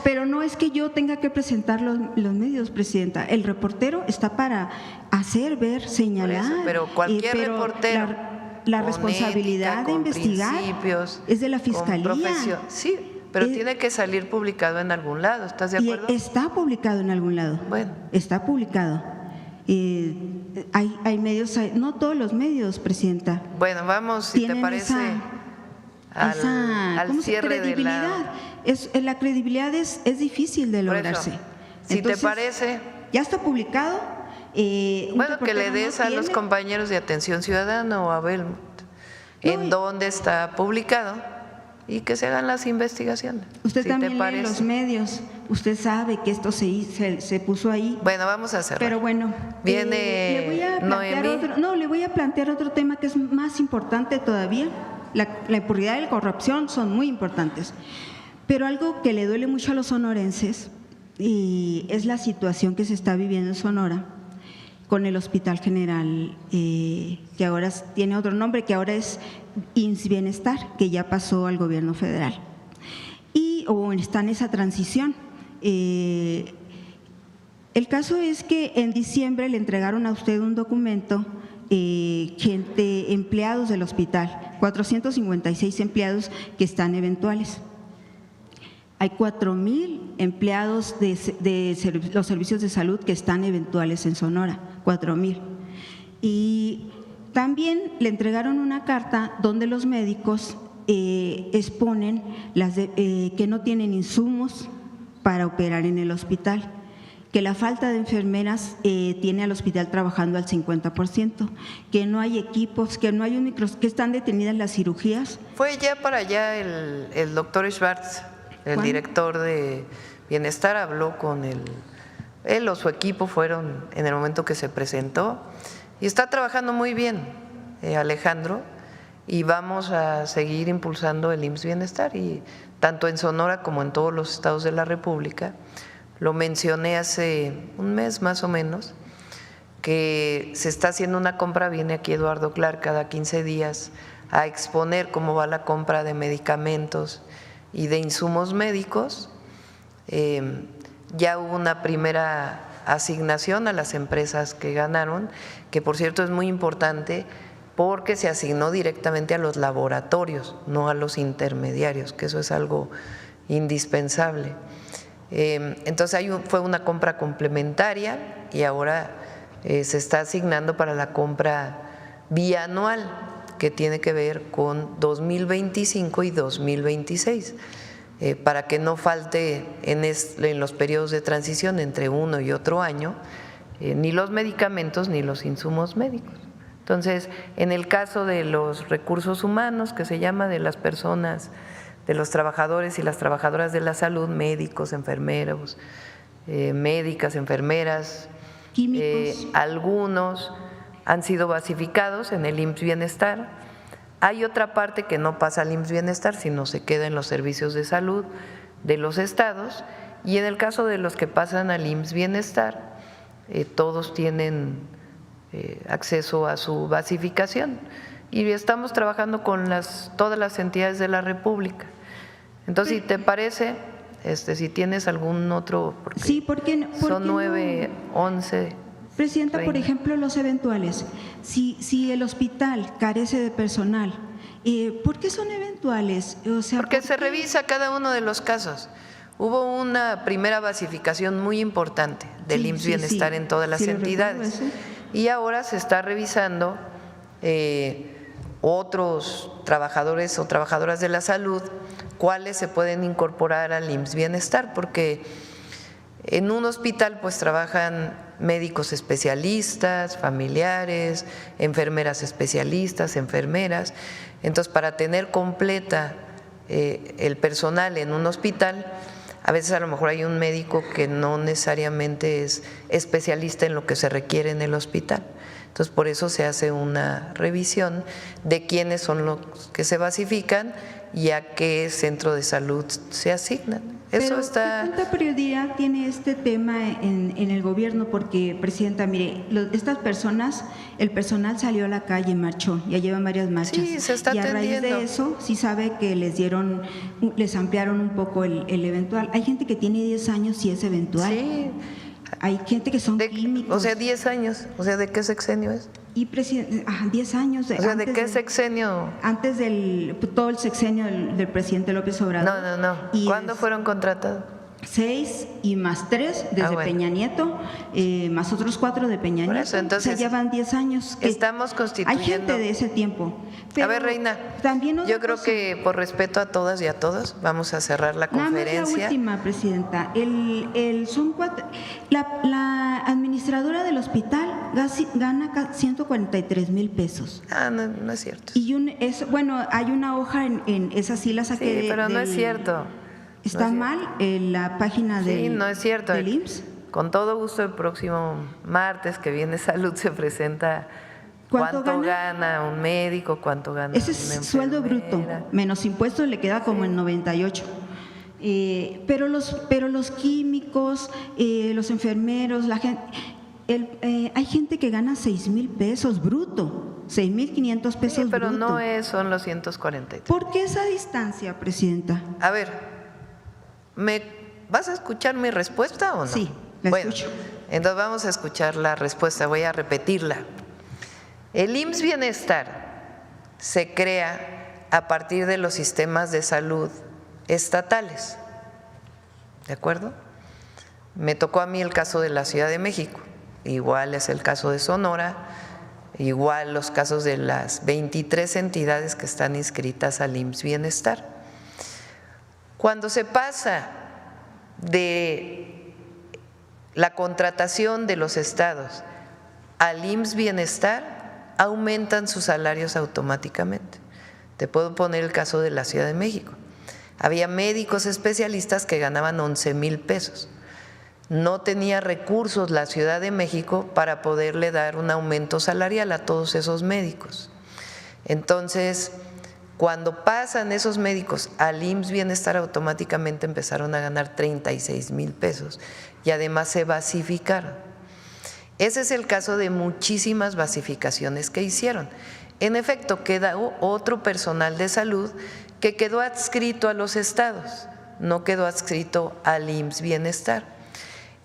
Pero no es que yo tenga que presentar los medios, Presidenta. El reportero está para hacer, ver, señalar. Eso, pero cualquier reportero. La responsabilidad de investigar es de la Fiscalía. Sí, pero tiene que salir publicado en algún lado, ¿estás de acuerdo? Y está publicado en algún lado. Bueno. Está publicado. Hay medios, no todos los medios, Presidenta. Bueno, vamos, si te parece, al cierre de la credibilidad es difícil de lograrse. Si te parece. Ya está publicado. Bueno, que le des a los compañeros de Atención Ciudadana o a Belmont en dónde está publicado y que se hagan las investigaciones. Usted también lee los medios, usted sabe que esto se puso ahí. Bueno, vamos a hacerlo. Pero bueno, viene le voy a plantear otro tema que es más importante todavía. La impunidad y la corrupción son muy importantes, pero algo que le duele mucho a los sonorenses es la situación que se está viviendo en Sonora con el Hospital General, que ahora tiene otro nombre, que ahora es IMSS Bienestar, que ya pasó al gobierno federal. Está en esa transición. El caso es que en diciembre le entregaron a usted un documento, empleados del hospital, 456 empleados que están eventuales. Hay 4,000 empleados de los servicios de salud que están eventuales en Sonora, 4,000. Y también le entregaron una carta donde los médicos exponen que no tienen insumos para operar en el hospital, que la falta de enfermeras tiene al hospital trabajando al 50%, que no hay equipos, que no hay un que están detenidas las cirugías. Fue ya para allá el doctor Schwartz, el director de Bienestar, habló con él o su equipo fueron en el momento que se presentó y está trabajando muy bien, Alejandro, y vamos a seguir impulsando el IMSS Bienestar, y tanto en Sonora como en todos los estados de la República. Lo mencioné hace un mes más o menos, que se está haciendo una compra, viene aquí Eduardo Clark cada 15 días a exponer cómo va la compra de medicamentos y de insumos médicos. Ya hubo una primera asignación a las empresas que ganaron, que por cierto es muy importante porque se asignó directamente a los laboratorios, no a los intermediarios, que eso es algo indispensable. Entonces fue una compra complementaria y ahora se está asignando para la compra bianual que tiene que ver con 2025 y 2026, para que no falte en los periodos de transición entre uno y otro año ni los medicamentos ni los insumos médicos. Entonces, en el caso de los recursos humanos, que se llama de las personas, de los trabajadores y las trabajadoras de la salud, médicos, enfermeros, médicas, enfermeras, químicos, algunos han sido basificados en el IMSS Bienestar. Hay otra parte que no pasa al IMSS Bienestar, sino se queda en los servicios de salud de los estados, y en el caso de los que pasan al IMSS Bienestar, todos tienen acceso a su basificación, y estamos trabajando con todas las entidades de la República. Entonces, si te parece, si tienes algún otro, porque sí, porque son 9, 11. Presidenta, por Reina. ejemplo, los eventuales. Si el hospital carece de personal, ¿por qué son eventuales? O sea, porque se revisa cada uno de los casos. Hubo una primera basificación muy importante del IMSS Bienestar en todas las entidades, y ahora se está revisando otros trabajadores o trabajadoras de la salud, cuáles se pueden incorporar al IMSS Bienestar, porque en un hospital pues trabajan médicos especialistas, familiares, enfermeras especialistas, enfermeras. Entonces, para tener completa el personal en un hospital, a veces a lo mejor hay un médico que no necesariamente es especialista en lo que se requiere en el hospital. Entonces, por eso se hace una revisión de quiénes son los que se basifican y a qué centro de salud se asignan. Eso Pero, está… ¿cuánta prioridad tiene este tema en el gobierno? Porque, Presidenta, mire, estas personas, el personal salió a la calle, marchó, ya llevan varias marchas. Sí, se está y a atendiendo. raíz de eso, sí sabe que les ampliaron un poco el eventual. Hay gente que tiene 10 años y es eventual. Sí. Hay gente que son químicos. O sea, 10 años. O sea, ¿de qué sexenio es? Y 10 años. O sea, ¿de qué sexenio? Antes todo el sexenio del presidente López Obrador. No. ¿Cuándo fueron contratados? 6 y más 3 desde bueno. Peña Nieto, más otros 4 de Peña Por Nieto. eso, entonces, o sea, llevan 10 años. Estamos constituyendo… Hay gente de ese tiempo. A ver, Reina, yo creo que por respeto a todas y a todos vamos a cerrar la conferencia. Nada más la última, Presidenta. Son 4. La administradora del hospital gana 143,000 pesos. No es cierto. Y hay una hoja en esas sí la saqué. Sí, pero no es cierto. ¿Está mal en la página del no es cierto. del IMSS? Con todo gusto, el próximo martes que viene Salud se presenta cuánto gana un médico, cuánto gana ese una es sueldo bruto, menos impuestos le queda como en 98. Pero los químicos, los enfermeros, la gente, hay gente que gana 6,000 pesos bruto, 6,500 pesos sí, pero bruto. no son los 143. ¿Por qué esa distancia, Presidenta? A ver, ¿vas a escuchar mi respuesta o no? Sí, la escucho. Entonces vamos a escuchar la respuesta, voy a repetirla. El IMSS Bienestar se crea a partir de los sistemas de salud estatales, ¿de acuerdo? Me tocó a mí el caso de la Ciudad de México, igual es el caso de Sonora, igual los casos de las 23 entidades que están inscritas al IMSS Bienestar. Cuando se pasa de la contratación de los estados al IMSS Bienestar, aumentan sus salarios automáticamente. Te puedo poner el caso de la Ciudad de México. Había médicos especialistas que ganaban 11,000 pesos. No tenía recursos la Ciudad de México para poderle dar un aumento salarial a todos esos médicos. Entonces, cuando pasan esos médicos al IMSS Bienestar, automáticamente empezaron a ganar 36,000 pesos y además se basificaron. Ese es el caso de muchísimas basificaciones que hicieron. En efecto, queda otro personal de salud que quedó adscrito a los estados, no quedó adscrito al IMSS Bienestar.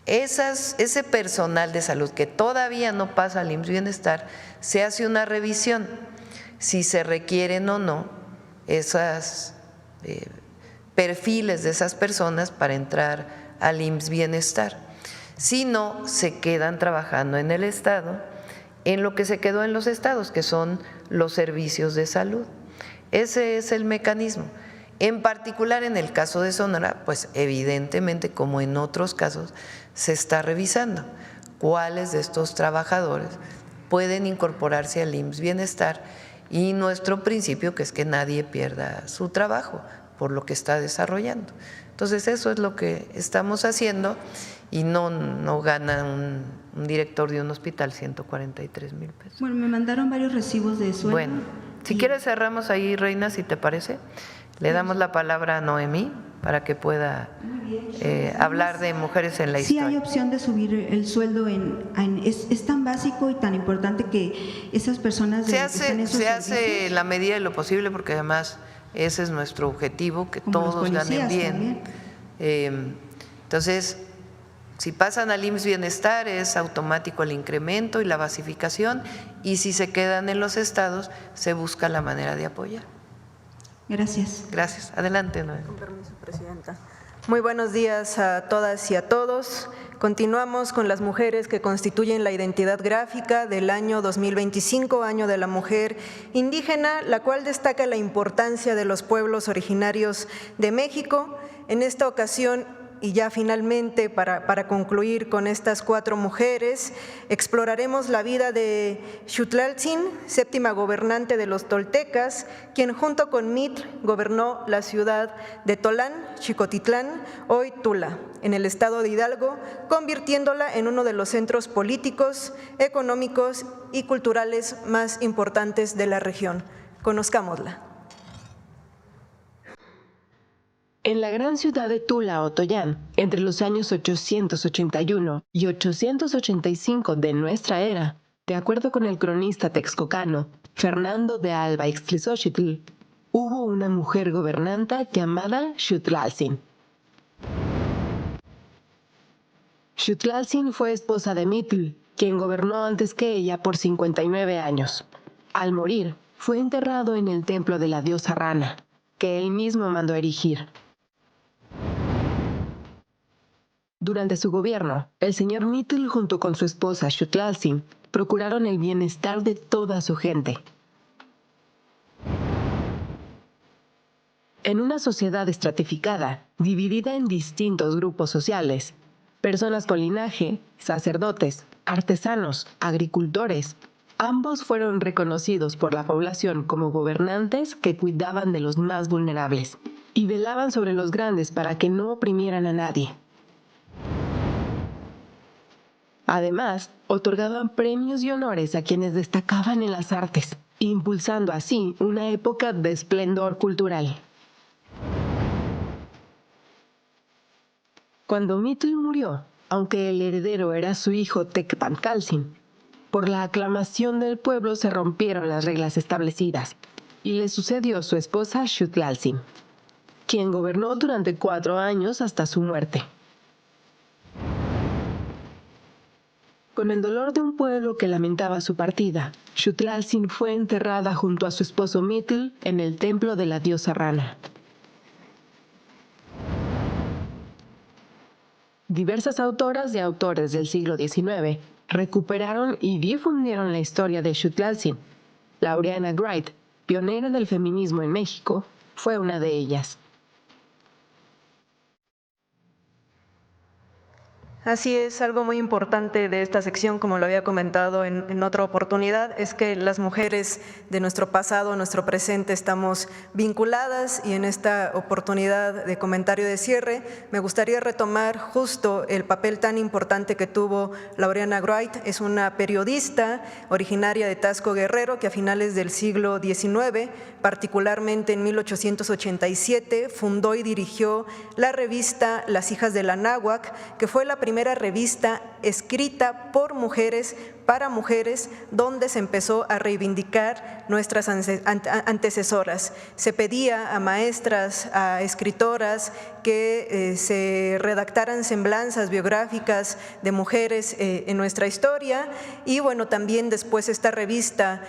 Ese personal de salud que todavía no pasa al IMSS Bienestar, se hace una revisión si se requieren o no esos perfiles de esas personas para entrar al IMSS Bienestar. Si no, se quedan trabajando en el estado, en lo que se quedó en los estados, que son los servicios de salud. Ese es el mecanismo. En particular en el caso de Sonora, pues evidentemente, como en otros casos, se está revisando cuáles de estos trabajadores pueden incorporarse al IMSS Bienestar, y nuestro principio, que es que nadie pierda su trabajo por lo que está desarrollando. Entonces, eso es lo que estamos haciendo, y no gana un director de un hospital 143,000 pesos. Bueno, me mandaron varios recibos de sueldo. Bueno, si quieres cerramos ahí, Reina, si te parece. Le damos la palabra a Noemí para que pueda hablar de mujeres en la Sí historia. hay opción de subir el sueldo, es tan básico y tan importante que esas personas Se hace en la medida de lo posible, porque además ese es nuestro objetivo, que todos ganen bien. Entonces, si pasan al IMSS Bienestar es automático el incremento y la basificación, y si se quedan en los estados se busca la manera de apoyar. Gracias. Gracias. Adelante, Noemí. Con permiso, Presidenta. Muy buenos días a todas y a todos. Continuamos con las mujeres que constituyen la identidad gráfica del año 2025, año de la mujer indígena, la cual destaca la importancia de los pueblos originarios de México. En esta ocasión, y ya finalmente para concluir con estas 4 mujeres, exploraremos la vida de Xutlaltzin, séptima gobernante de los toltecas, quien junto con Mitl gobernó la ciudad de Tolán, Xicotitlán, hoy Tula, en el estado de Hidalgo, convirtiéndola en uno de los centros políticos, económicos y culturales más importantes de la región. Conozcámosla. En la gran ciudad de Tula o Toyán, entre los años 881 y 885 de nuestra era, de acuerdo con el cronista texcocano Fernando de Alba Ixtlilxóchitl, hubo una mujer gobernanta llamada Xutlaltzin. Xutlaltzin fue esposa de Mitl, quien gobernó antes que ella por 59 años. Al morir, fue enterrado en el templo de la diosa Rana, que él mismo mandó erigir. Durante su gobierno, el señor Mitl junto con su esposa Xutlaltzin procuraron el bienestar de toda su gente. En una sociedad estratificada, dividida en distintos grupos sociales, personas con linaje, sacerdotes, artesanos, agricultores, ambos fueron reconocidos por la población como gobernantes que cuidaban de los más vulnerables y velaban sobre los grandes para que no oprimieran a nadie. Además, otorgaban premios y honores a quienes destacaban en las artes, impulsando así una época de esplendor cultural. Cuando Mitl murió, aunque el heredero era su hijo Tecpancaltzin, por la aclamación del pueblo se rompieron las reglas establecidas y le sucedió su esposa Xutlaltzin, quien gobernó durante 4 años hasta su muerte. Con el dolor de un pueblo que lamentaba su partida, Xutlaltzin fue enterrada junto a su esposo Mitl en el templo de la diosa Rana. Diversas autoras y autores del siglo XIX recuperaron y difundieron la historia de Xutlaltzin. Laureana Wright, pionera del feminismo en México, fue una de ellas. Así es, algo muy importante de esta sección, como lo había comentado en otra oportunidad, es que las mujeres de nuestro pasado, nuestro presente, estamos vinculadas, y en esta oportunidad de comentario de cierre me gustaría retomar justo el papel tan importante que tuvo Laureana Wright. Es una periodista originaria de Taxco, Guerrero, que a finales del siglo XIX, particularmente en 1887, fundó y dirigió la revista Las Hijas de la Náhuac, que fue la primera revista escrita por mujeres para mujeres, donde se empezó a reivindicar nuestras antecesoras. Se pedía a maestras, a escritoras que se redactaran semblanzas biográficas de mujeres en nuestra historia, y bueno, también después esta revista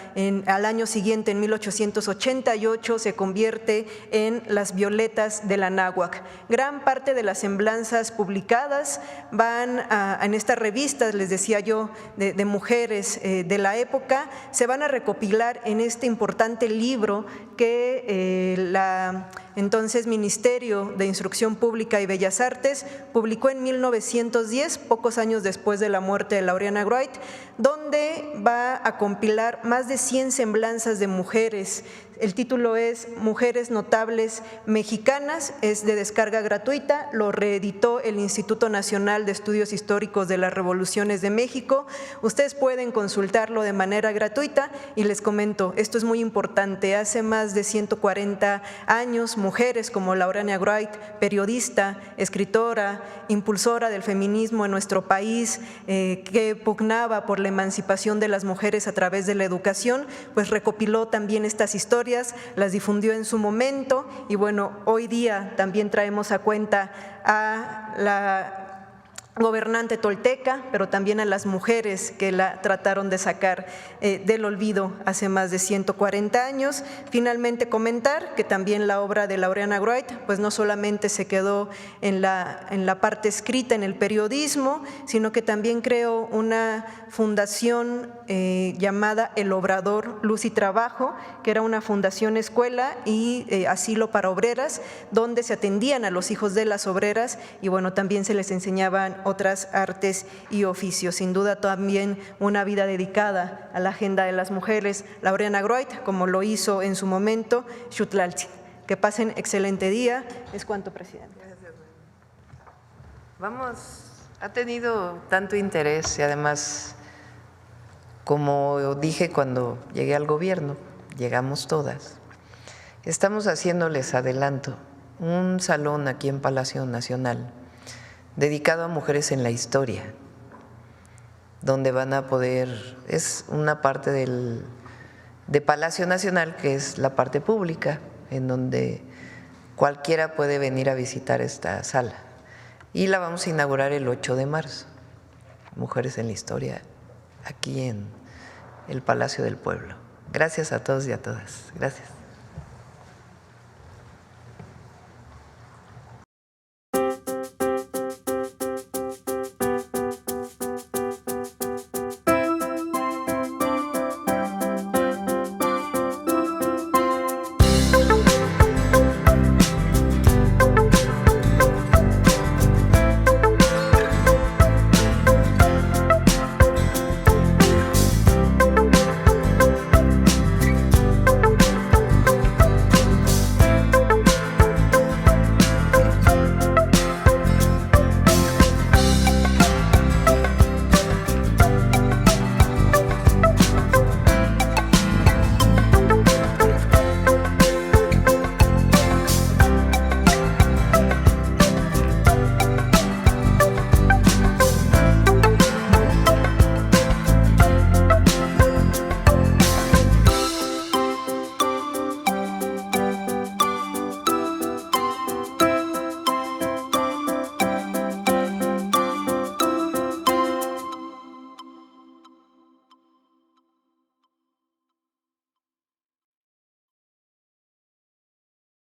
al año siguiente, en 1888, se convierte en Las Violetas de la Náhuac. Gran parte de las semblanzas publicadas van en estas revistas, les decía yo, de mujeres de la época, se van a recopilar en este importante libro que la entonces Ministerio de Instrucción Pública y Bellas Artes publicó en 1910, pocos años después de la muerte de Laureana Wright, donde va a compilar más de 100 semblanzas de mujeres. El título es Mujeres Notables Mexicanas, es de descarga gratuita, lo reeditó el Instituto Nacional de Estudios Históricos de las Revoluciones de México. Ustedes pueden consultarlo de manera gratuita, y les comento, esto es muy importante, hace más de 140 años, mujeres como Laureana Wright, periodista, escritora, impulsora del feminismo en nuestro país, que pugnaba por la emancipación de las mujeres a través de la educación, pues recopiló también estas historias, las difundió en su momento, y bueno, hoy día también traemos a cuenta a la gobernante tolteca, pero también a las mujeres que la trataron de sacar del olvido hace más de 140 años. Finalmente comentar que también la obra de Laureana Wright pues no solamente se quedó en la parte escrita, en el periodismo, sino que también creó una fundación llamada El Obrador Luz y Trabajo, que era una fundación escuela y asilo para obreras, donde se atendían a los hijos de las obreras, y bueno, también se les enseñaban otras artes y oficios. Sin duda también una vida dedicada a la agenda de las mujeres, Laureana Wright, como lo hizo en su momento Xutlaltzin. Que pasen excelente día. Es cuanto, presidente. Ha tenido tanto interés, y además, como dije cuando llegué al gobierno, llegamos todas, estamos haciéndoles adelanto un salón aquí en Palacio Nacional dedicado a mujeres en la historia, donde van a poder, es una parte de Palacio Nacional que es la parte pública, en donde cualquiera puede venir a visitar esta sala, y la vamos a inaugurar el 8 de marzo, Mujeres en la Historia, aquí en el Palacio del Pueblo. Gracias a todos y a todas. Gracias.